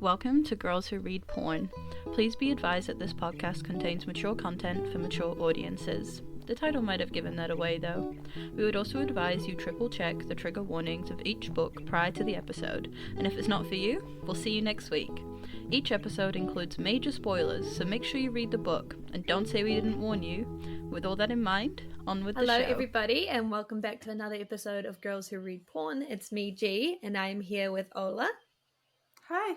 Welcome to Girls Who Read Porn. Please be advised that this podcast contains mature content for mature audiences. The title might have given that away though. We would also advise you triple check the trigger warnings of each book prior to the episode, and if it's not for you, we'll see you next week. Each episode includes major spoilers, so make sure you read the book, and don't say we didn't warn you. With all that in mind, on with the show. Hello everybody, and welcome back to another episode of Girls Who Read Porn. It's me, G, and I am here with Ola.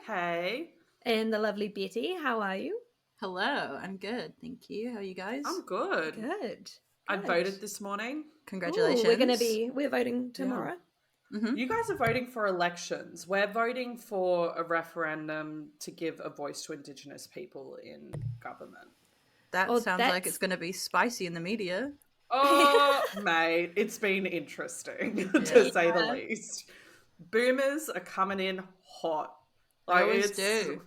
Hey. And the lovely Betty. How are you? Hello, I'm good, thank you. How are you guys? I'm good. Good. I voted this morning. Congratulations. Ooh, we're voting tomorrow. Yeah. Mm-hmm. You guys are voting for elections. We're voting for a referendum to give a voice to Indigenous people in government. That sounds like it's going to be spicy in the media. Oh, mate, it's been interesting, to say the least. Boomers are coming in hot. They always do.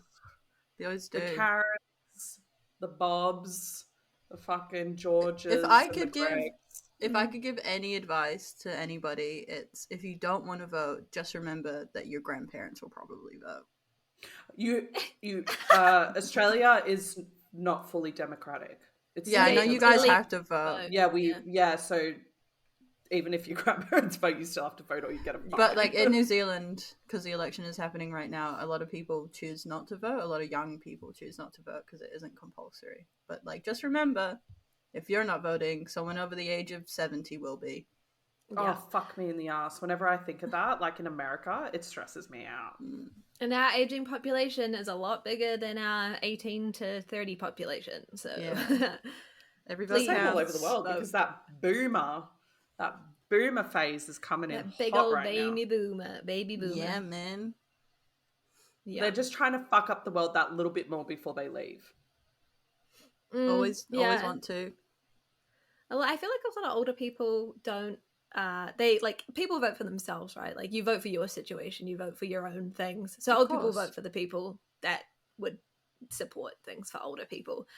They always do. The Karens, the Bobs, the fucking Georges. If I could give any advice to anybody, it's if you don't want to vote, just remember that your grandparents will probably vote. Australia is not fully democratic. I know you guys have to vote. So even if your grandparents vote, you still have to vote or you get a fine. But like in New Zealand, because the election is happening right now, a lot of people choose not to vote. A lot of young people choose not to vote because it isn't compulsory. But like, just remember, if you're not voting, someone over the age of 70 will be. Oh, fuck me in the ass. Whenever I think of that, like in America, it stresses me out. And our aging population is a lot bigger than our 18 to 30 population. So everybody all over the world because that boomer phase is coming in that big hot old right baby now. boomer. Yeah, man. Yeah. They're just trying to fuck up the world that little bit more before they leave. Always want to. Well, I feel like a lot of older people don't. People vote for themselves, right? Like you vote for your situation, you vote for your own things. So old people vote for the people that would support things for older people.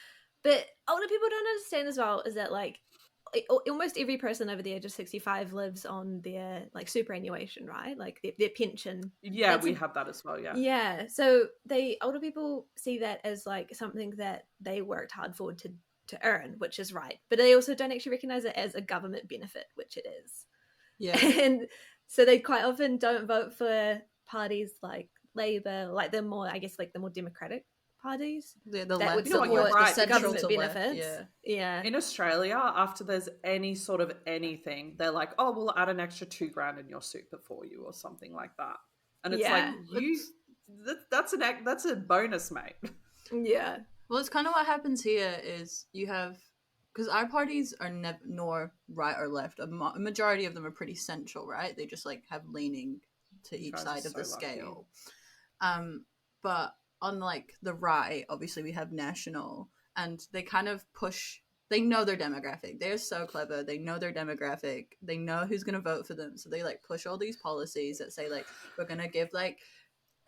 But older people don't understand as well is that like almost every person over the age of 65 lives on their like superannuation, right? Like their pension. Yeah, we have that as well. Yeah. So older people see that as like something that they worked hard for to earn, which is right. But they also don't actually recognize it as a government benefit, which it is. Yeah. And so they quite often don't vote for parties like Labour, like the more, I guess, like the more democratic parties. Yeah, that would support the government benefits. Yeah. In Australia, after there's any sort of anything, they're like, oh, we'll add an extra $2,000 in your super for you or something like that. And it's that's a bonus, mate. Yeah. Well, it's kind of what happens here is you have, because our parties are nor right or left. A majority of them are pretty central, right? They just like have leaning to each side of the scale. But on like the right, obviously we have national, and they kind of push. They know their demographic. They're so clever. They know their demographic. They know who's gonna vote for them. So they like push all these policies that say like we're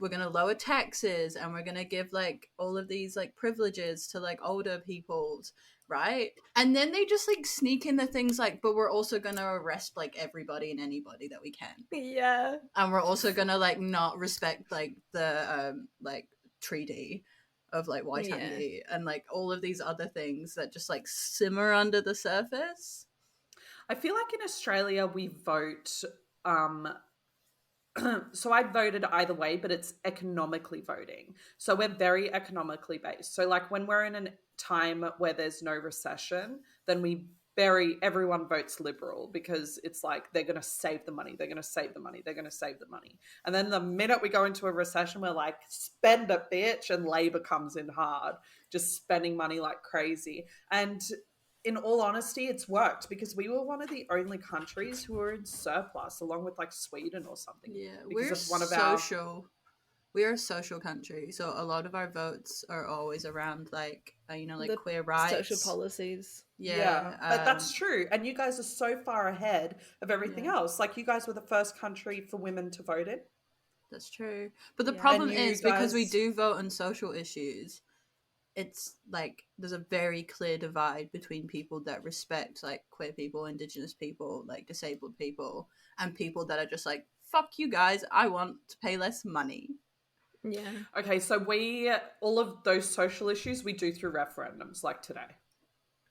gonna lower taxes and we're gonna give like all of these like privileges to like older peoples, right? And then they just like sneak in the things like, but we're also gonna arrest like everybody and anybody that we can. Yeah. And we're also gonna like not respect like the like treaty of like Waitangi and like all of these other things that just like simmer under the surface. I feel like in Australia we vote so I voted either way, but it's economically voting. So we're very economically based. So like when we're in a time where there's no recession, then everyone votes Liberal because it's like they're going to save the money. They're going to save the money. They're going to save the money. And then the minute we go into a recession, we're like, spend it, bitch. And Labor comes in hard, just spending money like crazy. And in all honesty, it's worked because we were one of the only countries who were in surplus, along with like Sweden or something. Yeah, we're social. We are a social country, so a lot of our votes are always around like like queer rights, social policies. Yeah, but that's true. And you guys are so far ahead of everything else. Like you guys were the first country for women to vote in. That's true. But the problem is because we do vote on social issues, it's like there's a very clear divide between people that respect like queer people, Indigenous people, like disabled people, and people that are just like, fuck you guys, I want to pay less money. Yeah. Okay, so all of those social issues we do through referendums, like today.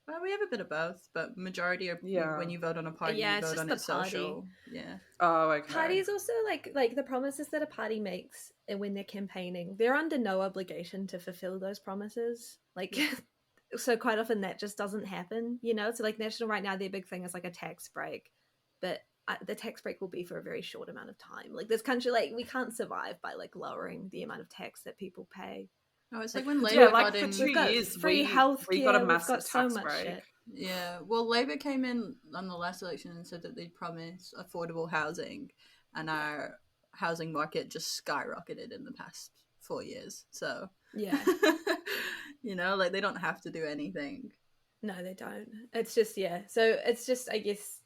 Well, we have a bit of both, but majority are when you vote on a party, yeah, you vote on its social. Yeah. Oh, okay. Parties also like the promises that a party makes when they're campaigning, they're under no obligation to fulfill those promises. Like, so quite often that just doesn't happen, you know? So like National right now, their big thing is like a tax break, but the tax break will be for a very short amount of time. Like this country, like we can't survive by like lowering the amount of tax that people pay. Oh, it's like when Labour like got in. for 2 years, free healthcare. we got a we've massive got so tax much break. shit. Yeah, well, Labour came in on the last election and said that they'd promise affordable housing, and our housing market just skyrocketed in the past 4 years. So yeah, you know, like they don't have to do anything. No, they don't. It's just So it's just, I guess,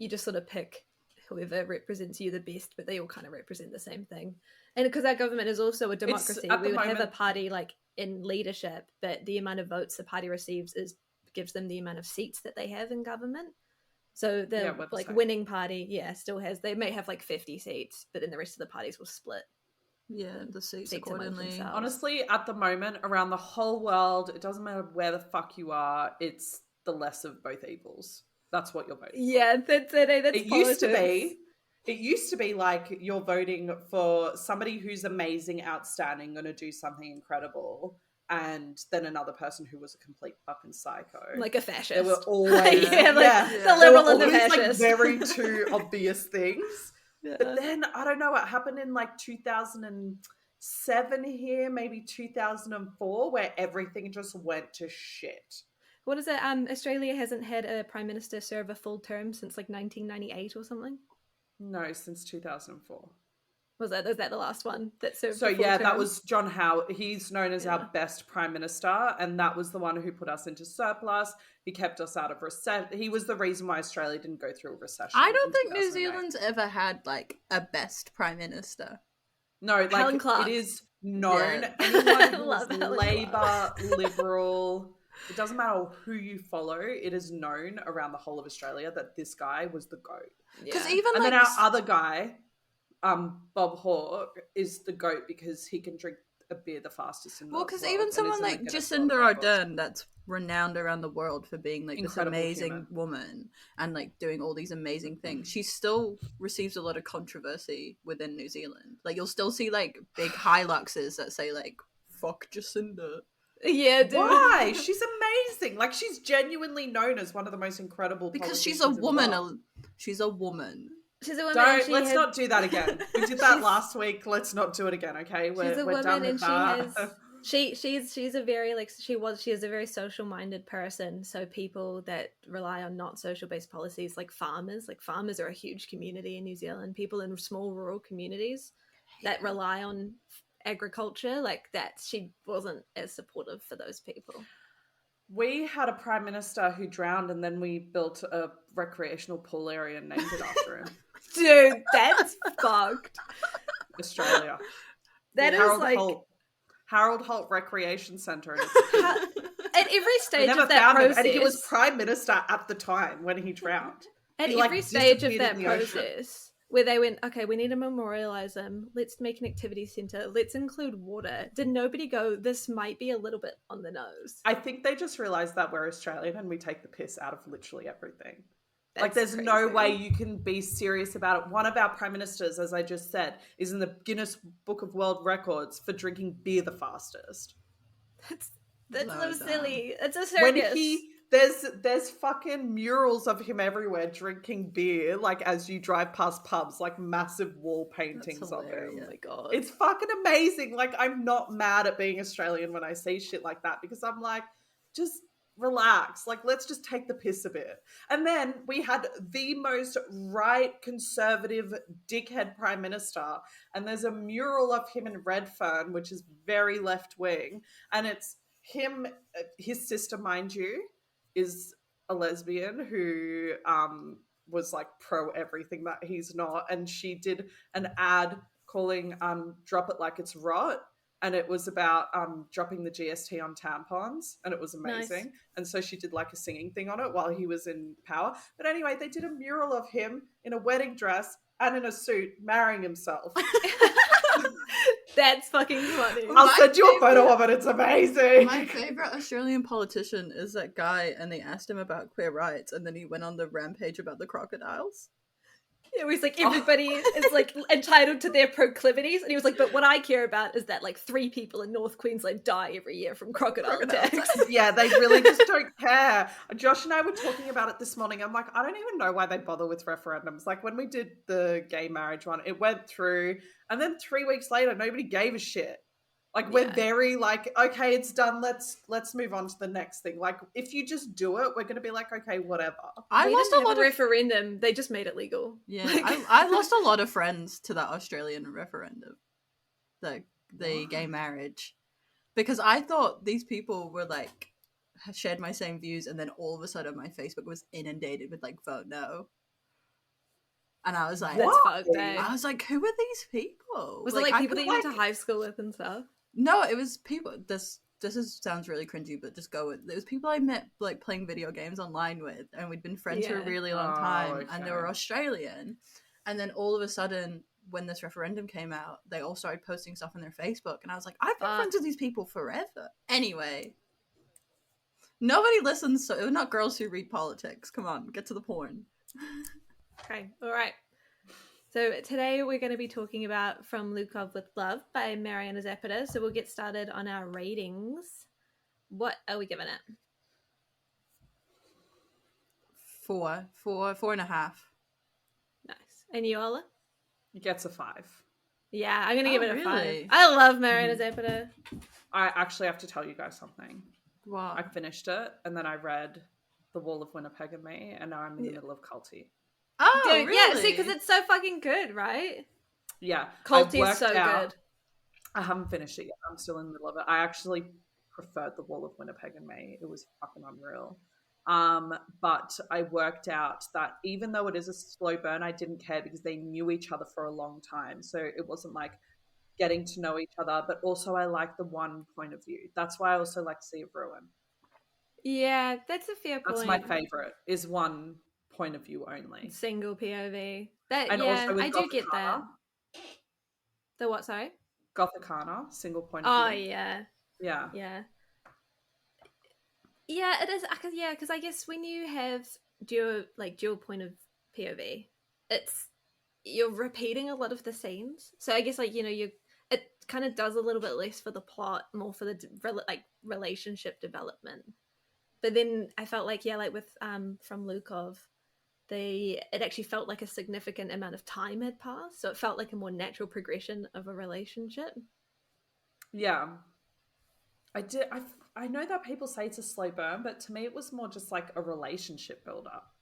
you just sort of pick whoever represents you the best, but they all kind of represent the same thing. And because our government is also a democracy, we would have a party like in leadership, but the amount of votes the party receives gives them the amount of seats that they have in government. So the winning party, still has, they may have like 50 seats, but then the rest of the parties will split. Yeah, the seats accordingly. Honestly, at the moment, around the whole world, it doesn't matter where the fuck you are, it's the less of both evils. That's what you're voting for. Yeah, that's it. That's It used to be like you're voting for somebody who's amazing, outstanding, going to do something incredible, and then another person who was a complete fucking psycho, like a fascist. There were always the liberal and the fascist, like very two obvious things. Yeah. But then I don't know what happened in like 2007 here, maybe 2004, where everything just went to shit. What is it? Australia hasn't had a prime minister serve a full term since like 1998 or something. No, since 2004. Was that the last one that served? So that was John Howard. He's known as our best prime minister, and that was the one who put us into surplus. He kept us out of recession. He was the reason why Australia didn't go through a recession. I don't think New Zealand's ever had like a best prime minister. No, like it is known. Yeah. Anyone who's Labour, Liberal, it doesn't matter who you follow. It is known around the whole of Australia that this guy was the GOAT. Because then our other guy, Bob Hawke, is the GOAT because he can drink a beer the fastest in the world. Well, because even someone like Jacinda Ardern, that's renowned around the world for being like incredible, this amazing woman and like doing all these amazing things, she still receives a lot of controversy within New Zealand. Like you'll still see like big Hiluxes that say like "fuck Jacinda." Yeah, dude. Why? She's amazing. Like she's genuinely known as one of the most incredible. Because she's a woman. She's a woman. She's a woman. Let's not do that again. We did that last week. Let's not do it again. Okay, we're done with that. She's a very she is a very social minded person. So people that rely on not social based policies, like farmers are a huge community in New Zealand. People in small rural communities that rely on agriculture, like that, she wasn't as supportive for those people. We had a prime minister who drowned, and then we built a recreational pool area and named it after him. Dude, that's fucked. Australia. That is like Harold Holt Recreation Centre. At every stage of that process, and he was prime minister at the time when he drowned. At every stage of that process, where they went, okay, we need to memorialize him. Let's make an activity centre. Let's include water. Did nobody go, this might be a little bit on the nose? I think they just realised that we're Australian and we take the piss out of literally everything. Like, there's crazy. No way you can be serious about it. One of our prime ministers, as I just said, is in the Guinness Book of World Records for drinking beer the fastest. That's so silly. It's a circus. There's fucking murals of him everywhere drinking beer, like as you drive past pubs, like massive wall paintings of him. Oh my god. It's fucking amazing. Like, I'm not mad at being Australian when I see shit like that, because I'm like, just relax. Like, let's just take the piss a bit. And then we had the most right conservative dickhead prime minister, and there's a mural of him in Redfern, which is very left wing, and it's him, his sister, mind you, is a lesbian who was like pro everything that he's not, and she did an ad calling Drop It Like It's Rot, and it was about dropping the GST on tampons, and it was amazing. Nice. And so she did like a singing thing on it while he was in power. But anyway, they did a mural of him in a wedding dress and in a suit marrying himself. That's fucking funny. I'll send you a photo of it. It's amazing. My favorite Australian politician is that guy, and they asked him about queer rights, and then he went on the rampage about the crocodiles. It was like everybody is like entitled to their proclivities, and he was like, but what I care about is that like 3 people in North Queensland die every year from crocodile attacks. Yeah, they really just don't care. Josh and I were talking about it this morning. I'm like, I don't even know why they bother with referendums. Like when we did the gay marriage one, it went through, and then 3 weeks later, nobody gave a shit. Like we're very like, okay, it's done. Let's move on to the next thing. Like if you just do it, we're gonna be like, okay, whatever. I lost a lot of referendum. They just made it legal. Yeah, I lost a lot of friends to that Australian referendum, the gay marriage, because I thought these people were like shared my same views, and then all of a sudden my Facebook was inundated with like vote no. And I was like, that's fucked. I was like, who are these people? Was it like people that you went to high school with and stuff? No, it was people. This sounds really cringy, but just go with it. It was people I met like playing video games online with, and we'd been friends for a really long time, and they were Australian. And then all of a sudden, when this referendum came out, they all started posting stuff on their Facebook, and I was like, I've been friends with these people forever. Anyway, nobody listens. So we're not girls who read politics. Come on, get to the porn. Okay, all right. So today we're going to be talking about From Lukov with Love by MARIANA ZAPATA. So we'll get started on our ratings. What are we giving it? 4.5. Nice. And you, Ola? It gets a 5. Yeah, I'm going to give it a 5. I love MARIANA ZAPATA. I actually have to tell you guys something. Wow. I finished it, and then I read The Wall of Winnipeg and Me, and now I'm in the middle of Culty. Oh, dude, really? Yeah, see, because it's so fucking good, right? Yeah. Culty is so good. I haven't finished it yet. I'm still in the middle of it. I actually preferred The Wall of Winnipeg and Me. It was fucking unreal. But I worked out that even though it is a slow burn, I didn't care because they knew each other for a long time. So it wasn't like getting to know each other, but also I like the one point of view. That's why I also like Sea of Ruin. Yeah, that's a fair point. That's my favorite, is one point of view only. Single POV. That, and yeah, also with I do get that. The what, sorry? Gothicana, single point of view. Oh, yeah. Yeah. Yeah. Yeah, it is. Yeah, because I guess when you have dual point of POV, you're repeating a lot of the scenes. So I guess it kind of does a little bit less for the plot, more for the relationship development. But then I felt like with From Lukov, it actually felt like a significant amount of time had passed, so it felt like a more natural progression of a relationship. Yeah, I know that people say it's a slow burn, but to me it was more just like a relationship build up.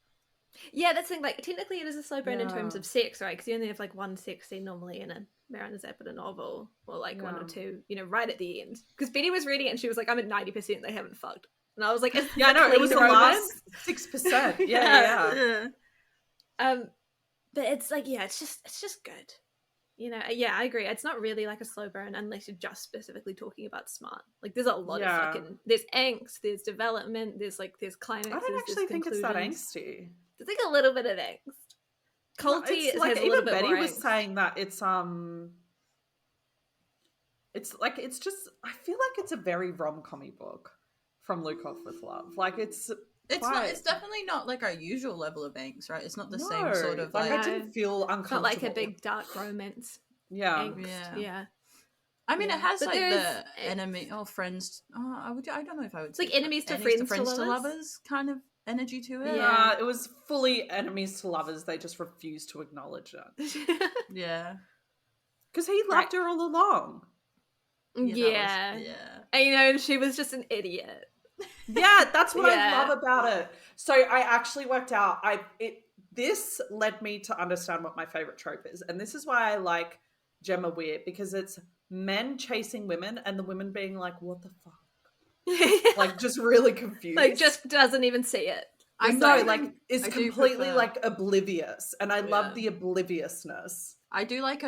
Yeah, that's the thing. Like technically, it is a slow burn in terms of sex, right? Because you only have like one sex scene normally in a MARIANA ZAPATA novel, or like one or two, right at the end. Because Betty was reading it and she was like, "I'm at 90%. They haven't fucked." And I was like, "Yeah, no, it was the last 6%." Yeah. But it's like, it's just good. Yeah, I agree. It's not really like a slow burn unless you're just specifically talking about smart. Like, there's a lot of there's angst, there's development, there's climaxes. I don't actually think it's that angsty. There's like a little bit of angst. Culty like has a little bit Betty more was angst. saying that it's just, I feel like it's a very rom-com-y book, From Lukov with Love. Like it's definitely not like our usual level of angst, right? It's not the same sort of like I didn't feel uncomfortable. Not like a big dark romance. Yeah. Angst. Yeah. I mean, it has the enemy friends. I don't know if I would say like enemies to friends to lovers kind of energy to it. Yeah, it was fully enemies to lovers. They just refused to acknowledge it. Yeah, because he loved her all along. Yeah. And she was just an idiot. Yeah, that's what I love about it. So I actually worked out. This led me to understand what my favorite trope is, and this is why I like Gemma Weir, because it's men chasing women and the women being like, "What the fuck?" Like just really confused. Like just doesn't even see it. I know, like is completely like oblivious, and I love the obliviousness. I do like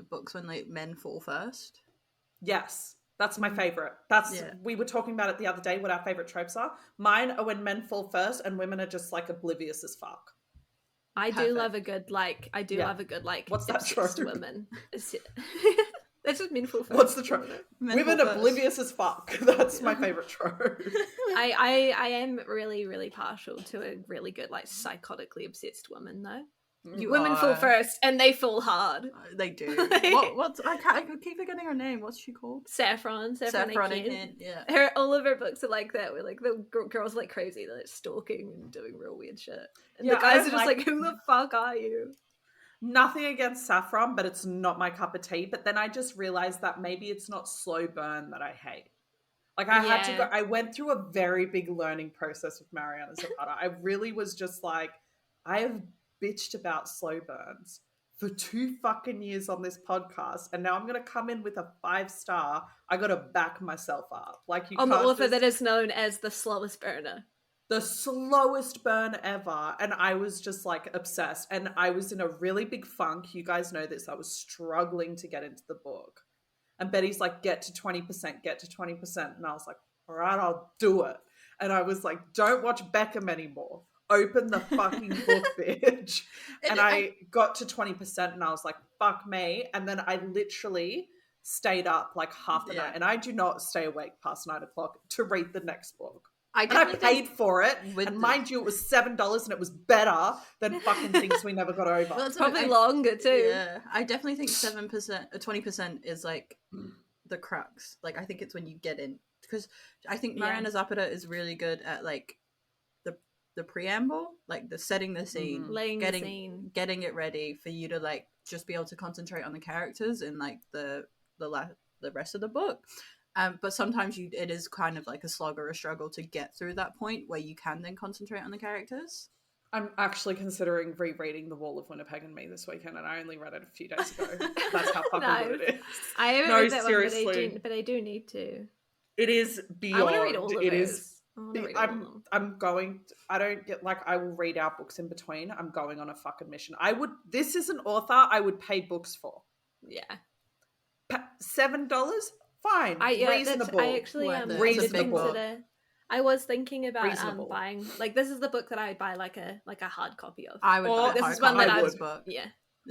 books when men fall first. Yes. That's my favorite. We were talking about it the other day, what our favorite tropes are. Mine are when men fall first and women are just like oblivious as fuck. I do love a good love a good What's that trope? women. That's just men fall first. What's the trope? Women oblivious as fuck. That's my favorite trope. I am really, really partial to a really good, like, psychotically obsessed woman, though. Women fall first, and they fall hard. They do. I keep forgetting her name. What's she called? Saffron Aitken. Yeah. All of her books are like that, where like the girls are like crazy, they're like stalking and doing real weird shit, and the guys are just like, who the fuck are you? Nothing against Saffron, but it's not my cup of tea. But then I just realized that maybe it's not slow burn that I hate. Like I went through a very big learning process with Mariana Zapata. I really was just like, I have bitched about slow burns for 2 fucking years on this podcast, and now I'm gonna come in with a 5-star. I gotta back myself up. Like you on the author that is known as the slowest burner. The slowest burn ever. And I was just like obsessed. And I was in a really big funk. You guys know this. I was struggling to get into the book. And Betty's like, get to 20%, get to 20%. And I was like, all right, I'll do it. And I was like, don't watch Beckham anymore. Open the fucking book, bitch. And I got to 20% and I was like, fuck me. And then I literally stayed up like half the night. And I do not stay awake past 9 o'clock to read the next book. I paid for it. And mind you, it was $7 and it was better than fucking things we never got over. Well, it's probably longer too. Yeah. I definitely think 7%, 20% is like the crux. Like, I think it's when you get in. Because I think Mariana Zapata is really good at like the preamble, like the setting the scene, getting it ready for you to like just be able to concentrate on the characters and like the rest of the book. But sometimes it is kind of like a slog or a struggle to get through that point where you can then concentrate on the characters. I'm actually considering rereading The Wall of Winnipeg and Me this weekend, and I only read it a few days ago. That's how fucking good it is. I haven't read that seriously. One, but I do need to. It is beyond. I want to read all of it. I'm going. I don't get like. I will read our books in between. I'm going on a fucking mission. This is an author I would pay books for. Yeah. $7. Fine. Reasonable. I actually reasonable. I was thinking about buying, like, this is the book that I would buy like a hard copy of. I would buy this is one that I would. Book. Yeah.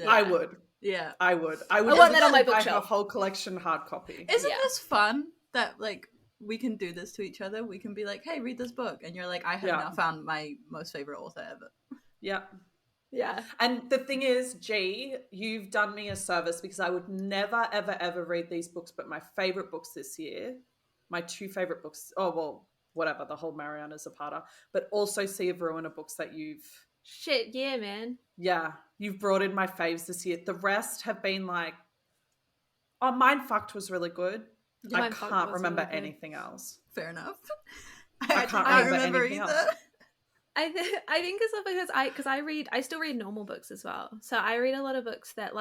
I would. Yeah. I would. I want that on my bookshelf. I have a whole collection hard copy. Isn't this fun that like we can do this to each other? We can be like, hey, read this book. And you're like, I have now found my most favorite author ever. Yeah. Yeah. And the thing is, G, you've done me a service because I would never, ever, ever read these books, but my favorite books this year, my 2 favorite books, whatever, the whole Mariana Zapata, but also Sea of Ruin are books that you've... Shit, yeah, man. Yeah, you've brought in my faves this year. The rest have been like... Oh, Mind Fucked was really good. I can't remember anything else. Fair enough. I can't remember anything else. I think it's because I still read normal books as well. So I read a lot of books that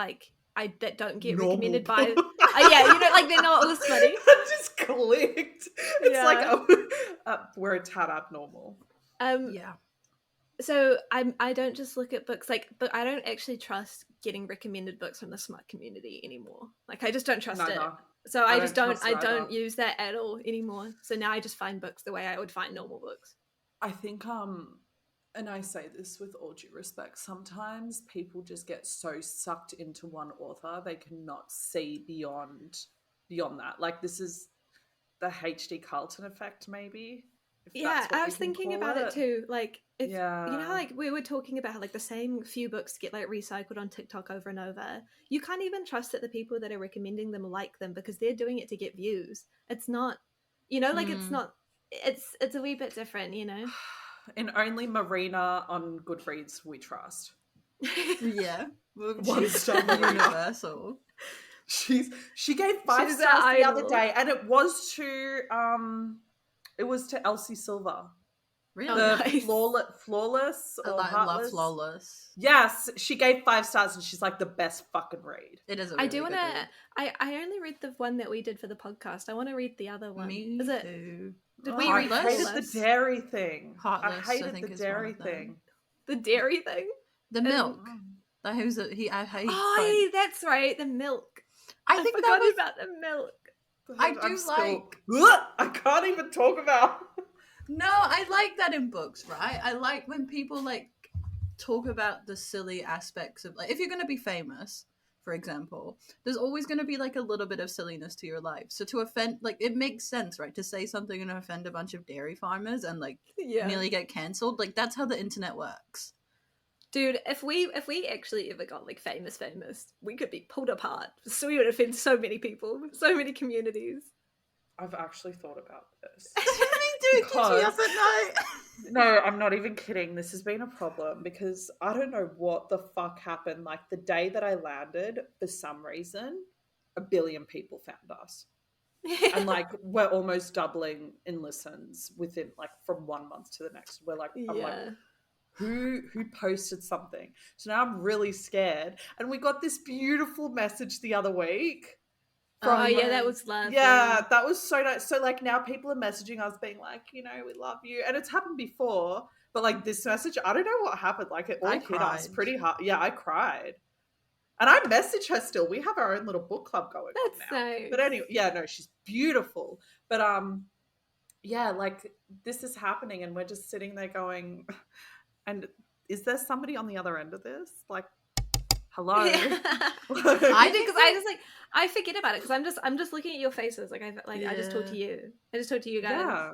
that don't get recommended by like they're not all smutty. I just clicked. It's we're a tad abnormal. Yeah. So I don't just look at books but I don't actually trust getting recommended books from the smut community anymore. Like I just don't trust it. So I don't use that at all anymore. So now I just find books the way I would find normal books. I think and I say this with all due respect, sometimes people just get so sucked into one author they cannot see beyond that. Like this is the HD Carlton effect, maybe. Yeah, I was thinking about it too. Like if you know, like we were talking about like the same few books get like recycled on TikTok over and over. You can't even trust that the people that are recommending them like them because they're doing it to get views. It's not, it's not. It's a wee bit different, And only Marina on Goodreads we trust. Yeah. One star universal. She gave 5 stars the other day, and it was to Elsie Silver. Really? Nice. Flawless or I love Flawless. Yes, she gave 5 stars and she's like the best fucking read. It is a really good read. I only read the one that we did for the podcast. I want to read the other one. Me too. Did we read I hated the dairy thing. Heartless, I hated the dairy thing. The dairy thing? The milk. That's right, the milk. I think forgot about the milk. I can't even talk about. No, I like that in books, right? I like when people like talk about the silly aspects of like if you're going to be famous for example, there's always going to be like a little bit of silliness to your life. So to offend, like, it makes sense, right? To say something and offend a bunch of dairy farmers and like nearly get cancelled. Like, that's how the internet works. Dude, if we actually ever got like famous, we could be pulled apart. So we would offend so many people, so many communities. I've actually thought about this. Dude, keeps me up at night. No, I'm not even kidding. This has been a problem because I don't know what the fuck happened. Like the day that I landed, for some reason, 1 billion people found us. And like we're almost doubling in listens within like from 1 month to the next. We're like, I'm like, who posted something? So now I'm really scared. And we got this beautiful message the other week. That was lovely. Yeah, that was so nice. So like now people are messaging us being like, you know, we love you. And it's happened before, but like this message, I don't know what happened. Like it all hit us pretty hard. Yeah, I cried. And I message her still. We have our own little book club going on now. Nice. But anyway, yeah, no, she's beautiful. But yeah, like this is happening and we're just sitting there going, and is there somebody on the other end of this? Like, hello. Yeah. I do, because I forget about it because I'm just looking at your faces. Like I just talk to you. I just talk to you guys. Yeah.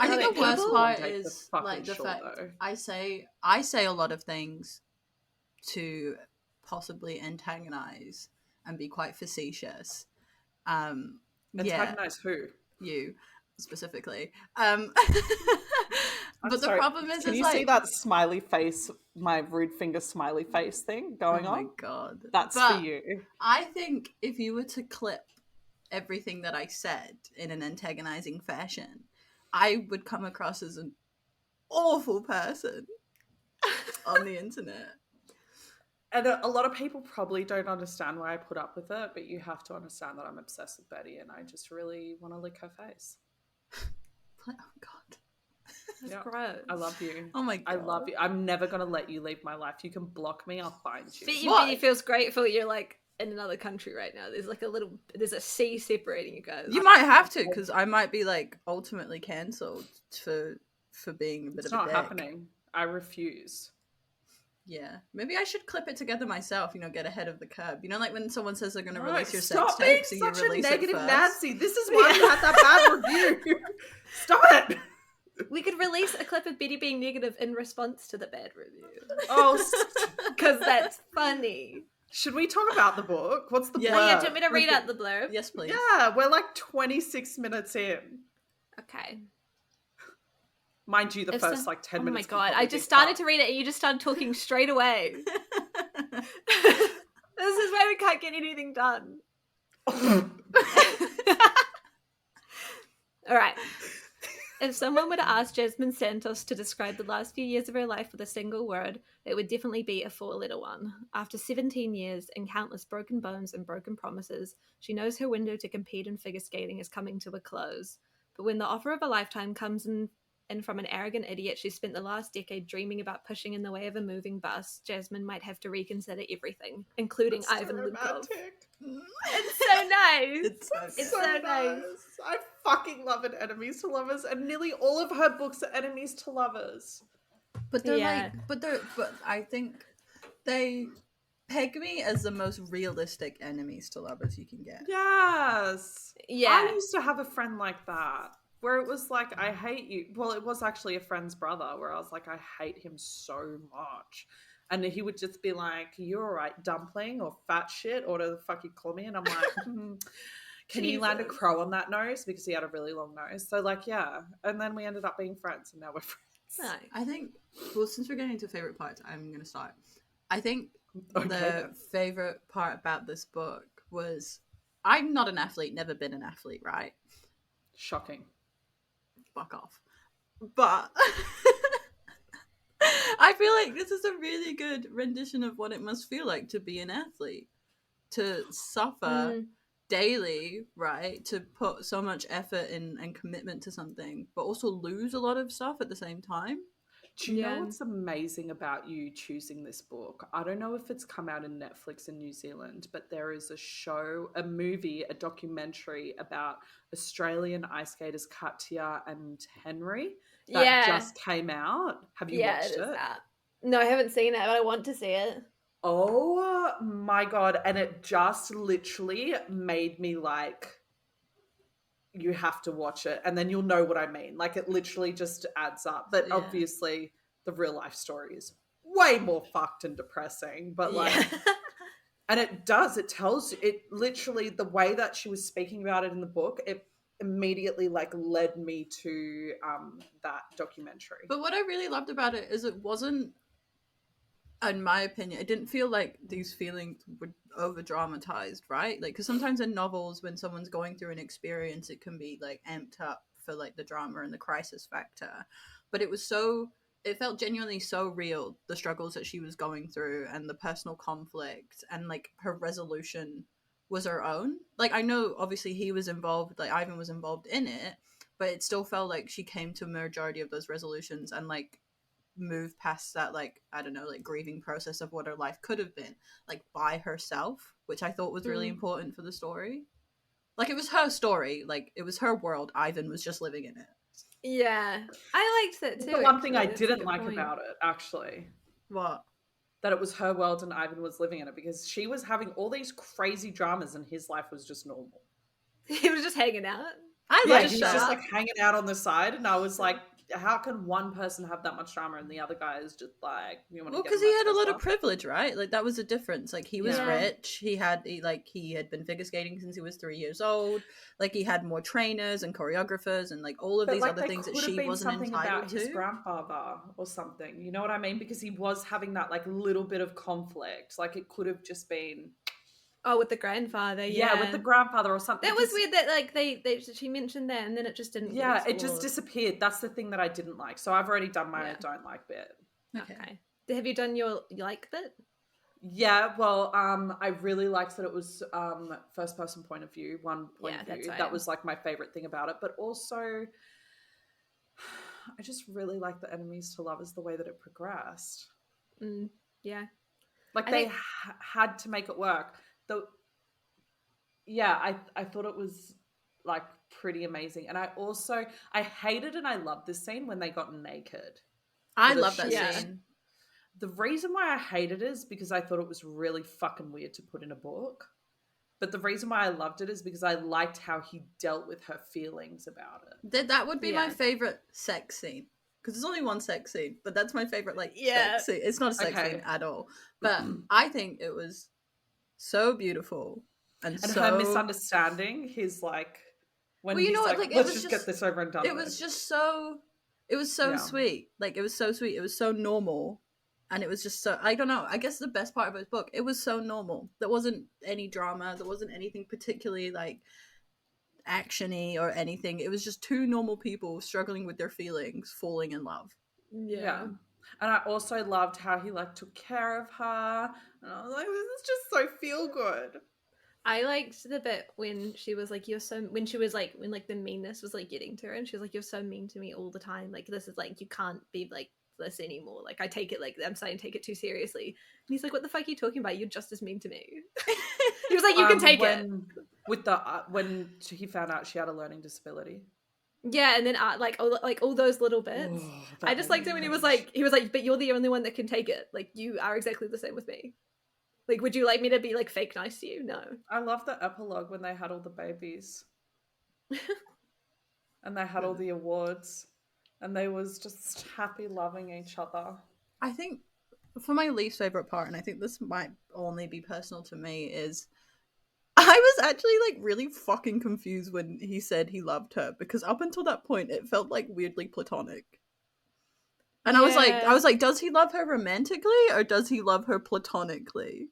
I think the worst part is like the fact I say a lot of things to possibly antagonize and be quite facetious. Antagonize who? You specifically. But the problem is, can you see that smiley face, my rude finger smiley face thing going on? Oh my god, that's for you. I think if you were to clip everything that I said in an antagonizing fashion, I would come across as an awful person on the internet. And a lot of people probably don't understand why I put up with it, but you have to understand that I'm obsessed with Betty and I just really want to lick her face. Oh god. That's gross. I love you. Oh my god. I love you. I'm never going to let you leave my life. You can block me, I'll find you. Betty feels grateful you're like in another country right now. There's a sea separating you guys. You might have to, because I might be like ultimately cancelled for being a bit of a dick. It's not happening. I refuse. Yeah. Maybe I should clip it together myself, you know, get ahead of the curve. You know, like when someone says they're going to release your sex tape, so you release it first. Stop being such a negative Nancy. This is why you had that bad review. Stop it. We could release a clip of Betty being negative in response to the bad review. Oh, because that's funny. Should we talk about the book? What's the blurb? Yeah, do you want me to read out the blurb? Yes, please. Yeah, we're like 26 minutes in. Okay. Mind you, the first like 10 minutes. Oh my god, I just started to read it and you just started talking straight away. This is why we can't get anything done. All right. If someone were to ask Jasmine Santos to describe the last few years of her life with a single word, it would definitely be a 4-letter one. After 17 years and countless broken bones and broken promises, she knows her window to compete in figure skating is coming to a close. But when the offer of a lifetime comes in from an arrogant idiot she spent the last decade dreaming about pushing in the way of a moving bus, Jasmine might have to reconsider everything, including Ivan Lukov. It's so nice. It's so nice. I fucking love it, Enemies to Lovers, and nearly all of her books are Enemies to Lovers. But they're but I think they peg me as the most realistic enemies to lovers you can get. Yes. Yeah. I used to have a friend like that. Where it was like, I hate you. Well, it was actually a friend's brother where I was like, I hate him so much. And he would just be like, you're all right, dumpling or fat shit, or whatever the fuck you call me. And I'm like, can you land a crow on that nose? Because he had a really long nose. So like, yeah. And then we ended up being friends and now we're friends. Nice. I think, well, since we're getting into favorite parts, I'm going to start. I think the favorite part about this book was, I'm not an athlete, never been an athlete, right? Shocking. Fuck off. But I feel like this is a really good rendition of what it must feel like to be an athlete, to suffer daily, right? To put so much effort in and commitment to something, but also lose a lot of stuff at the same time. Do you know what's amazing about you choosing this book? I don't know if it's come out in Netflix in New Zealand, but there is a show, a movie, a documentary about Australian ice skaters Katya and Henry that just came out. Have you watched it? No, I haven't seen it, but I want to see it. Oh my God. And it just literally made me like, you have to watch it and then you'll know what I mean. Like it literally just adds up. But obviously the real life story is way more fucked and depressing. But like, and it tells it literally the way that she was speaking about it in the book, it immediately like led me to that documentary. But what I really loved about it is it wasn't, in my opinion, it didn't feel like these feelings were over dramatized, right? Like, because sometimes in novels, when someone's going through an experience, it can be like amped up for like the drama and the crisis factor. But it felt genuinely so real, the struggles that she was going through and the personal conflict, and like her resolution was her own. Like, I know obviously he was involved, like Ivan was involved in it, but it still felt like she came to a majority of those resolutions and like move past that, like, I don't know, like grieving process of what her life could have been, like by herself, which I thought was really important for the story. Like, it was her story, like it was her world, Ivan was just living in it. Yeah, I liked that too. The one thing I didn't like about it, actually. What? That it was her world and Ivan was living in it, because she was having all these crazy dramas and his life was just normal. He was just hanging out. He was just like hanging out on the side, and I was like, how can one person have that much drama and the other guy is just like, you want to because he had a lot of privilege, right? Like that was a difference. Like he was rich, he had been figure skating since he was 3 years old, like he had more trainers and choreographers and like all of these other things that she wasn't entitled to. His grandfather or something, you know what I mean? Because he was having that like little bit of conflict. Like it could have just been, oh, with the grandfather, with the grandfather or something. That was weird that like she mentioned that and then it just didn't. Yeah, it just disappeared. That's the thing that I didn't like. So I've already done my don't like bit. Okay. Have you done your like bit? Yeah, well, I really liked that it was first person point of view, one point of view. That was like my favorite thing about it. But also, I just really like the enemies to lovers, the way that it progressed. Yeah, like they had to make it work. I thought it was like pretty amazing. And I hated and I loved this scene when they got naked. I love that scene. The reason why I hated it is because I thought it was really fucking weird to put in a book. But the reason why I loved it is because I liked how he dealt with her feelings about it. That would be my favorite sex scene. Because there's only one sex scene, but that's my favorite sex scene. It's not a sex scene at all. But I think it was so beautiful. And so... her misunderstanding, his like, when he's like, let's just get this over and done with. It was just so... It was so sweet. Like, it was so sweet. It was so normal. And it was just so... I don't know. I guess the best part of his book, it was so normal. There wasn't any drama. There wasn't anything particularly, like, action-y or anything. It was just two normal people struggling with their feelings, falling in love. Yeah. And I also loved how he, like, took care of her. And I was like, this is just so feel good. I liked the bit when she was like, when the meanness was like getting to her and she was like, you're so mean to me all the time. Like, this is like, you can't be like this anymore. Like, I take it, like, I'm starting to take it too seriously. And he's like, what the fuck are you talking about? You're just as mean to me. He was like, you can take it. With when he found out she had a learning disability. Yeah, and then all those little bits. I just liked it when he was like, but you're the only one that can take it. Like, you are exactly the same with me. Like, would you like me to be, like, fake nice to you? No. I love the epilogue when they had all the babies. And they had all the awards. And they was just happy loving each other. I think, for my least favourite part, and I think this might only be personal to me, is... I was actually, like, really fucking confused when he said he loved her. Because up until that point, it felt, like, weirdly platonic. And I was like, does he love her romantically? Or does he love her platonically?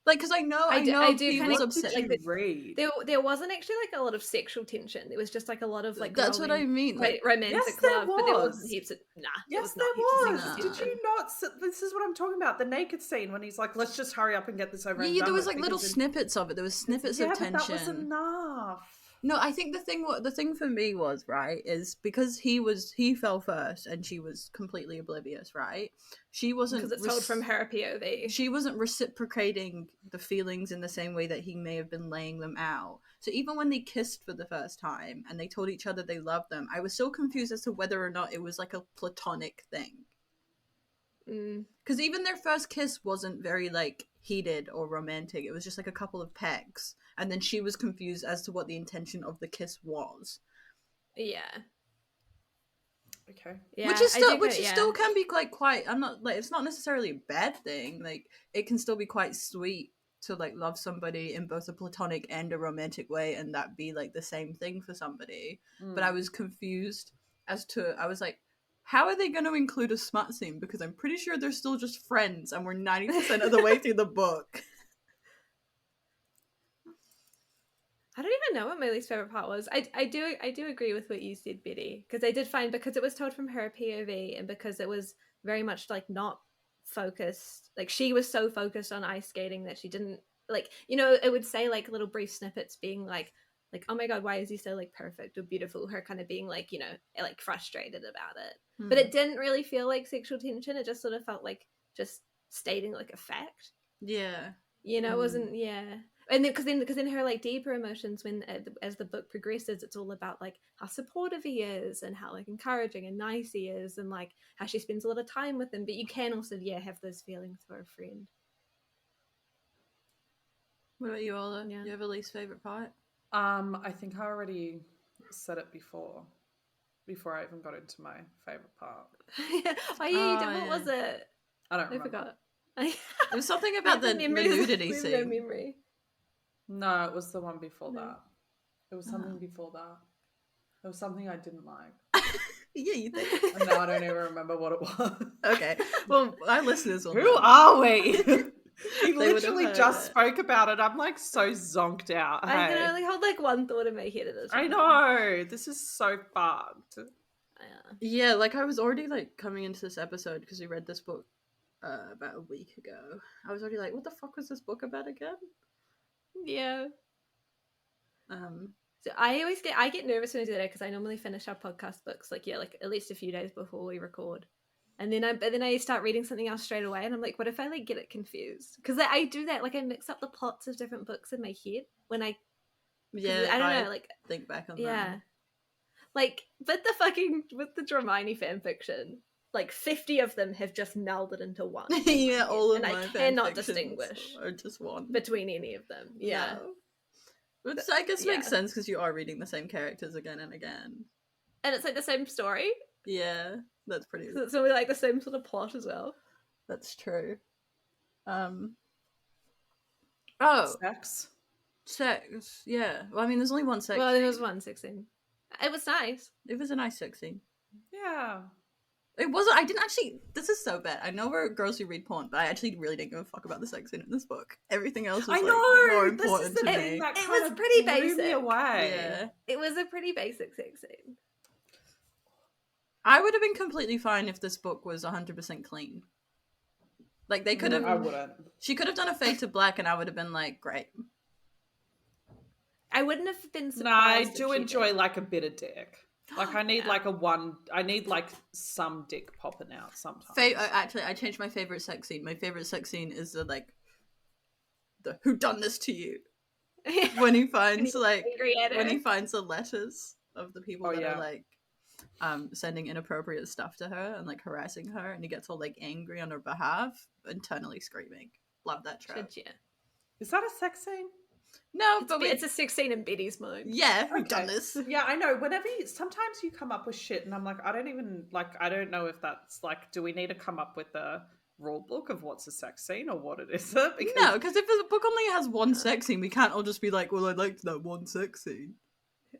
Like, because I know he was upset. Like, there wasn't actually like a lot of sexual tension. There was just like a lot of like that's what I mean, like romantic love. But there wasn't heaps of Yes, there was. Did you not? This is what I'm talking about. The naked scene when he's like, "Let's just hurry up and get this over." Yeah, there was like little snippets of it. There was snippets of tension. But that was enough. No, I think the thing for me was, right, is because he fell first and she was completely oblivious, right? She wasn't, because it's told from her POV. She wasn't reciprocating the feelings in the same way that he may have been laying them out. So even when they kissed for the first time and they told each other they loved them, I was so confused as to whether or not it was like a platonic thing. Because even their first kiss wasn't very, like, heated or romantic. It was just, like, a couple of pecks. And then she was confused as to what the intention of the kiss was. Yeah. Okay. Yeah, which still can be, like, quite, I'm not, like, it's not necessarily a bad thing. Like, it can still be quite sweet to, like, love somebody in both a platonic and a romantic way, and that be, like, the same thing for somebody. But I was confused as to, I was like, how are they going to include a smut scene? Because I'm pretty sure they're still just friends, and we're 90% of the way through the book. I don't even know what my least favorite part was. I do agree with what you said, Betty, because I did find, because it was told from her POV and because it was very much like not focused, like she was so focused on ice skating that she didn't, like, you know, it would say like little brief snippets being like oh my god, why is he so like perfect or beautiful, her kind of being like, you know, like frustrated about it. But it didn't really feel like sexual tension. It just sort of felt like just stating like a fact. Yeah. You know, it wasn't, and then because then her like deeper emotions, when as the book progresses, it's all about like how supportive he is and how like encouraging and nice he is, and like how she spends a lot of time with him. But you can also have those feelings for a friend. What about you, Ola? Do you have a least favorite part? I think I already said it before I even got into my favorite part. What was it? I don't remember. I forgot. It was something about the nudity scene. No memory. No, it was the one before that. It was something before that. It was something I didn't like. Yeah, you think? No, I don't even remember what it was. Okay. Well, our listeners will know. Who are we? He literally just spoke about it. I'm like so zonked out. I can only hold like one thought in my head at a time. I know. This is so fucked. Yeah, like I was already like coming into this episode because we read this book about a week ago. I was already like, what the fuck was this book about again? Yeah. So I get nervous when I do that because I normally finish our podcast books like at least a few days before we record. And then I start reading something else straight away, and I'm like, what if I like get it confused? Because I do that, like I mix up the plots of different books in my head when I don't know, like think back on that. Yeah, like with the Dramini fan fiction, like 50 of them have just melded into one. Yeah, all of and my I cannot distinguish or just one between any of them. Yeah, no. Which I guess makes sense because you are reading the same characters again and again, and it's like the same story. Yeah, that's pretty. So it's really like the same sort of plot as well. That's true. Sex. Yeah. Well, I mean, there's only one sex. Well, there was one sex scene. It was nice. It was a nice sex scene. Yeah. It wasn't. I didn't actually. This is so bad. I know we're girls who read porn, but I actually really didn't give a fuck about the sex scene in this book. Everything else was more important to me. It was pretty basic. Away. Yeah. It was a pretty basic sex scene. I would have been completely fine if this book was 100% clean. Like they could have. I wouldn't. She could have done a fade to black, and I would have been like, great. I wouldn't have been surprised. No, I do enjoy like a bit of dick. Like I need I need like some dick popping out sometimes. Actually, I changed my favorite sex scene. My favorite sex scene is the who done this to you? when he finds when he finds the letters of the people that are like sending inappropriate stuff to her and like harassing her, and he gets all like angry on her behalf, internally screaming. Love that trope. Is that a sex scene? No, it's a sex scene in Betty's mind. Yeah, who've done this? Yeah, I know. Sometimes you come up with shit, and I'm like, I don't know if that's like, do we need to come up with a rule book of what's a sex scene or what it is? No, because if the book only has one sex scene, we can't all just be like, well, I liked that one sex scene.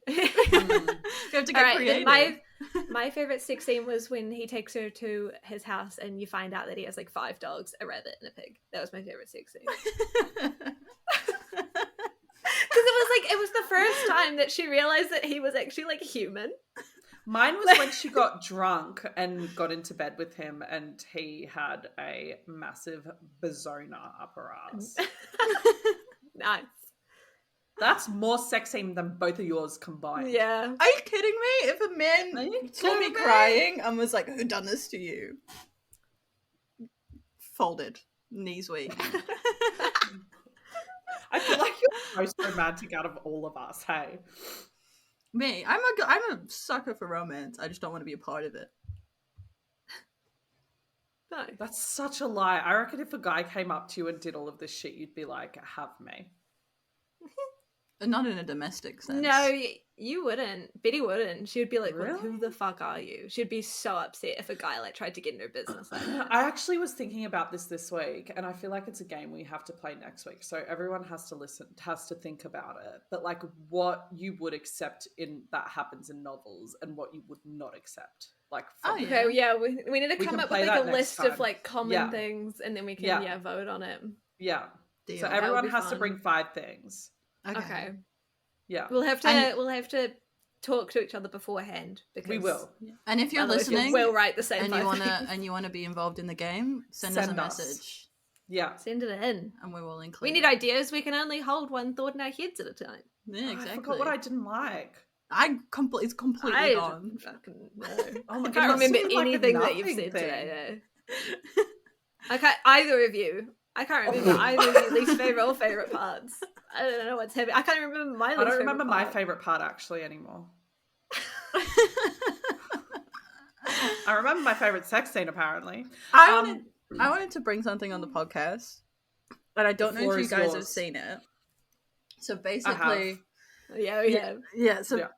We have to get creative. My favorite sex scene was when he takes her to his house and you find out that he has like 5 dogs, a rabbit, and a pig. That was my favorite sex scene. Because it was the first time that she realized that he was actually like human. Mine was when she got drunk and got into bed with him and he had a massive bazona up her ass. Nice. That's more sex scene than both of yours combined. Yeah. Are you kidding me? If a man saw me crying and was like, who done this to you? Folded. Knees weak. I feel like you're most romantic out of all of us, hey? Me? I'm a sucker for romance. I just don't want to be a part of it. No. That's such a lie. I reckon if a guy came up to you and did all of this shit, you'd be like, have me. Not in a domestic sense. No, you wouldn't. Betty wouldn't. She would be like, really? well, who the fuck are you? She'd be so upset if a guy like tried to get in her business like that. I actually was thinking about this week, and I feel like it's a game we have to play next week. So everyone has to think about it. But like what you would accept in that happens in novels and what you would not accept. Like okay, yeah, we need to come up with like a list of like common things, and then we can vote on it. Yeah. Deal. So everyone has to bring 5 things. Okay. Yeah. We'll have to talk to each other beforehand because we will. And if you're listening, we'll write the same. And you wanna be involved in the game, send us a message. Yeah. Send it in, and we will include. We need ideas. We can only hold one thought in our heads at a time. Yeah, exactly. I forgot what I didn't like. It's completely gone. Fucking no. Oh my I can't remember anything that you've said today. I can't either of you. I can't remember either of your least favorite or favorite parts. I don't know what's heavy. I can't remember my least favorite. I don't remember my favorite part actually anymore. I remember my favorite sex scene apparently. I wanted to bring something on the podcast, but I don't know if you guys have seen it. So basically, yeah. So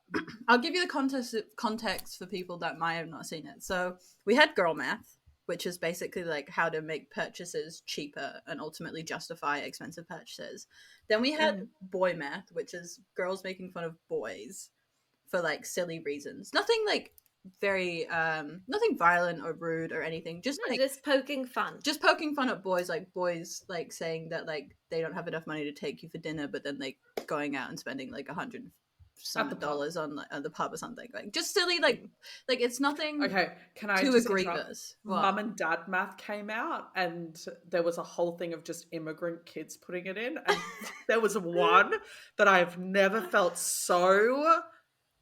I'll give you the context for people that might have not seen it. So we had girl math, which is basically like how to make purchases cheaper and ultimately justify expensive purchases. Then we had boy math, which is girls making fun of boys for like silly reasons. Nothing like very nothing violent or rude or anything. Just poking fun. Just poking fun at boys, like saying that like they don't have enough money to take you for dinner, but then like going out and spending like $100 on the pub or something, like just silly, like it's nothing. Okay, can I too just egregious? Mum and Dad math came out, and there was a whole thing of just immigrant kids putting it in, and there was one that I've never felt so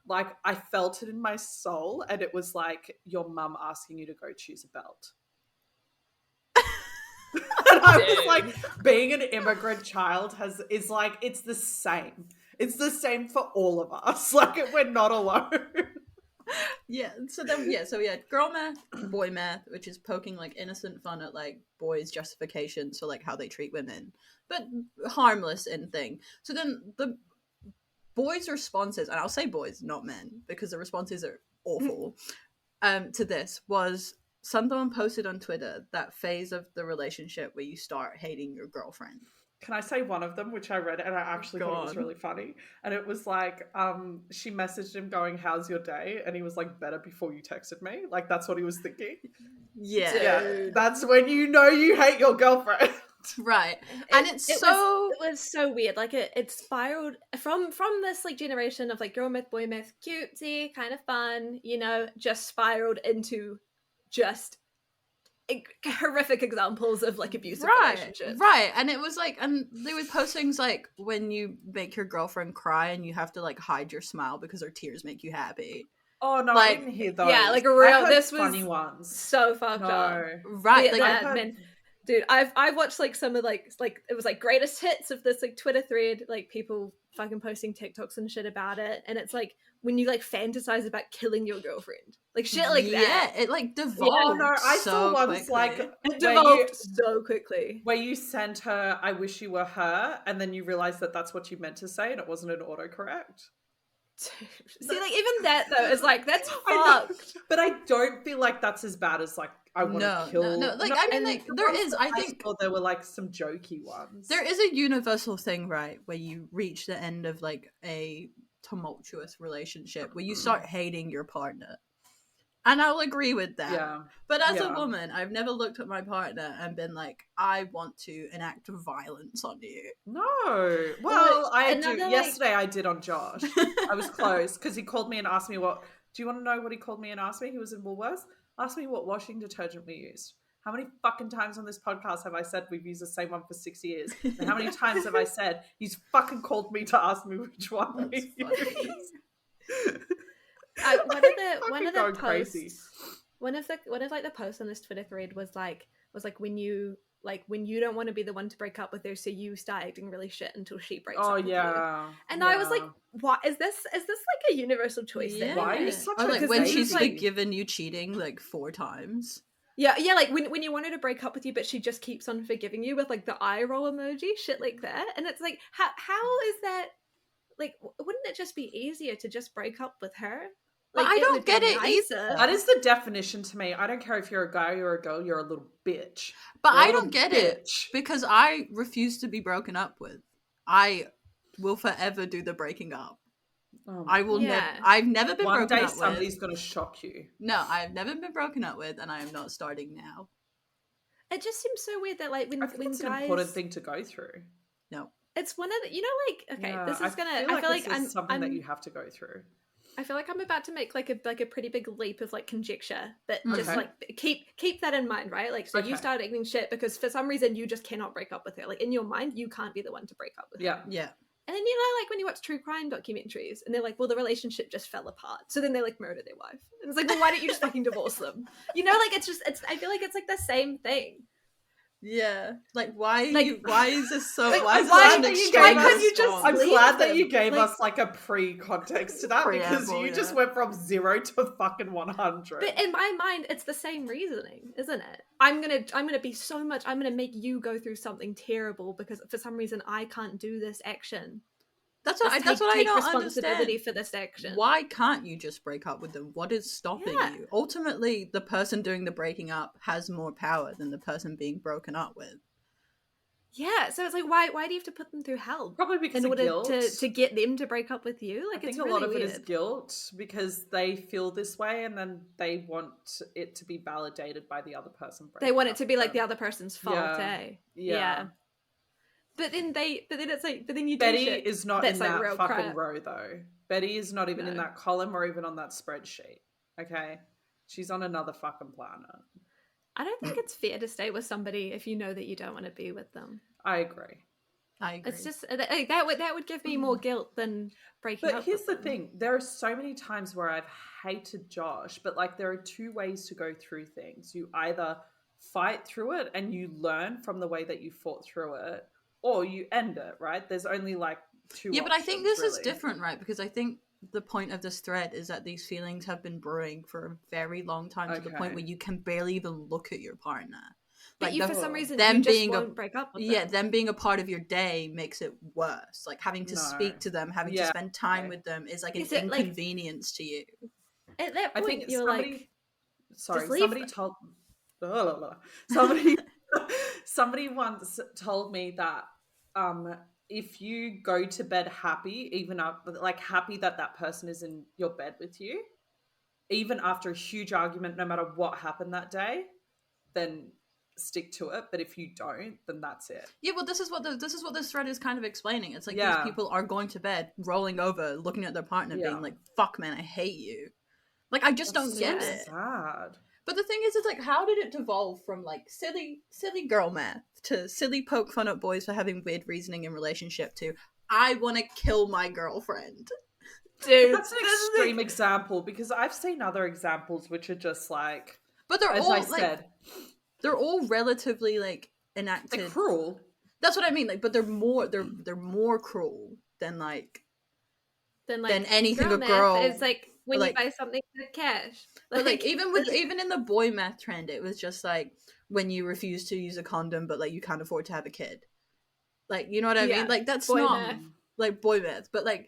like I felt it in my soul, and it was like your mum asking you to go choose a belt. And I was like, being an immigrant child is like it's the same. It's the same for all of us. Like, we're not alone. So we had girl math, boy math, which is poking like innocent fun at like boys' justifications for like how they treat women, but harmless in thing. So then the boys' responses, and I'll say boys, not men, because the responses are awful, to this was someone posted on Twitter that phase of the relationship where you start hating your girlfriend. Can I say one of them, which I read, and I actually thought it was really funny? And it was like, she messaged him going, how's your day? And he was like, better before you texted me. Like, that's what he was thinking. Yeah. That's when you know you hate your girlfriend. Right. It was so weird. Like, it spiraled from this, like, generation of, like, girl myth, boy myth, cutesy, kind of fun, just spiraled into just horrific examples of like abusive relationships. Right. And it was like, and they would post things like when you make your girlfriend cry and you have to like hide your smile because her tears make you happy. Oh no, like, I didn't hear those. Yeah, like a real. This was funny ones. So fucked up. Right. Dude, I've watched like some of like it was like greatest hits of this like Twitter thread, like people fucking posting TikToks and shit about it, and it's like when you like fantasize about killing your girlfriend, like shit like that. Yeah, it like devolved. Oh no, I so saw ones like it devolved so quickly. Where you sent her, "I wish you were her," and then you realize that that's what you meant to say, and it wasn't an autocorrect. See, like even that though is like that's fucked. But I don't feel like that's as bad as like I want to kill. No. Like I mean, like there is. I think there were like some jokey ones. There is a universal thing, right, where you reach the end of like a tumultuous relationship where you start hating your partner, and I'll agree with that. Yeah. But as a woman, I've never looked at my partner and been like, I want to enact violence on you. No. Well, I do. Yesterday I did on Josh. I was close because he called me and asked me what. Do you want to know what he called me and asked me? He was in Woolworths. Asked me what washing detergent we used. How many fucking times on this podcast have I said we've used the same one for 6 years? And how many times have I said he's fucking called me to ask me which one we used? One of the posts, one of the posts on this Twitter thread was like when you don't want to be the one to break up with her, so you start acting really shit until she breaks up with you. And I was like, what is this like a universal choice? Yeah. Why are you such like when she's like given you cheating like 4 times? Yeah, like when you want her to break up with you, but she just keeps on forgiving you with like the eye roll emoji, shit like that. And it's like, how is that? Like, wouldn't it just be easier to just break up with her? Like, But I don't get it either. That is the definition to me. I don't care if you're a guy or a girl, you're a little bitch. But I don't get it because I refuse to be broken up with. I will forever do the breaking up. I will never. I've never been broken up with. One day somebody's going to shock you. No, I've never been broken up with, and I am not starting now. It just seems so weird that like when it's guys... an important thing to go through. No, it's one of the, you know, like, okay, this is gonna. I feel like it's something that you have to go through. I feel like I'm about to make like a pretty big leap of like conjecture, but just like keep that in mind, right? Like, so you started acting shit because for some reason you just cannot break up with her. Like in your mind, you can't be the one to break up with her. Yeah. And then, you know, like when you watch true crime documentaries and they're like, well, the relationship just fell apart. So then they like murder their wife. And it's like, well, why don't you just fucking divorce them? You know, like I feel like it's like the same thing. Yeah. Like, why is this so, like, why is this an extreme response? I'm glad that you gave us like a pre-context to that because you just went from 0 to fucking 100. But in my mind, it's the same reasoning, isn't it? I'm gonna be so much, I'm gonna make you go through something terrible because for some reason I can't do this action. That's what I don't responsibility understand. For this action. Why can't you just break up with them? What is stopping you? Ultimately, the person doing the breaking up has more power than the person being broken up with. Yeah, so it's like, why do you have to put them through hell? Probably because in order of guilt. to get them to break up with you. Like, I think it's a really lot of weird. it is guilt because they feel this way and then they want it to be validated by the other person. They want it to be like the other person's fault, Yeah. But then it's like, you do Betty shit is not that's in like that real fucking crap. row though. Betty is not even in that column or even on that spreadsheet. Okay? She's on another fucking planet. I don't think it's fair to stay with somebody if you know that you don't want to be with them. I agree. It's just like, that would give me more guilt than breaking up. But here's the thing. There are so many times where I've hated Josh, but like there are two ways to go through things. You either fight through it and you learn from the way that you fought through it, or you end it, right? There's only like two options, but I think this really. is different, right? Because I think the point of this thread is that these feelings have been brewing for a very long time to the point where you can barely even look at your partner. But like for some reason, them you won't break up with them. Yeah, them being a part of your day makes it worse. Like having to speak to them, having to spend time with them is like an inconvenience to you. At that point, I think you're somebody once told me that if you go to bed happy, even after, like happy that person is in your bed with you, even after a huge argument, no matter what happened that day, then stick to it. But if you don't, then that's it. Yeah, well, this is what this thread is kind of explaining. It's like these people are going to bed, rolling over, looking at their partner, being like, "Fuck, man, I hate you." Like, I just don't get it. Sad. But the thing is, it's like, how did it devolve from like silly girl math to silly poke fun at boys for having weird reasoning in relationship to I want to kill my girlfriend? Dude, that's an extreme example because I've seen other examples which are just like, but they're all, I said, they're all relatively like enacted. They're cruel. That's what I mean. Like, but they're more cruel than anything a girl. It's like when you buy something with cash. Like even in the boy math trend, it was just like when you refuse to use a condom, but like you can't afford to have a kid. Like, you know what I mean? Like that's boy not math. Like boy math, but like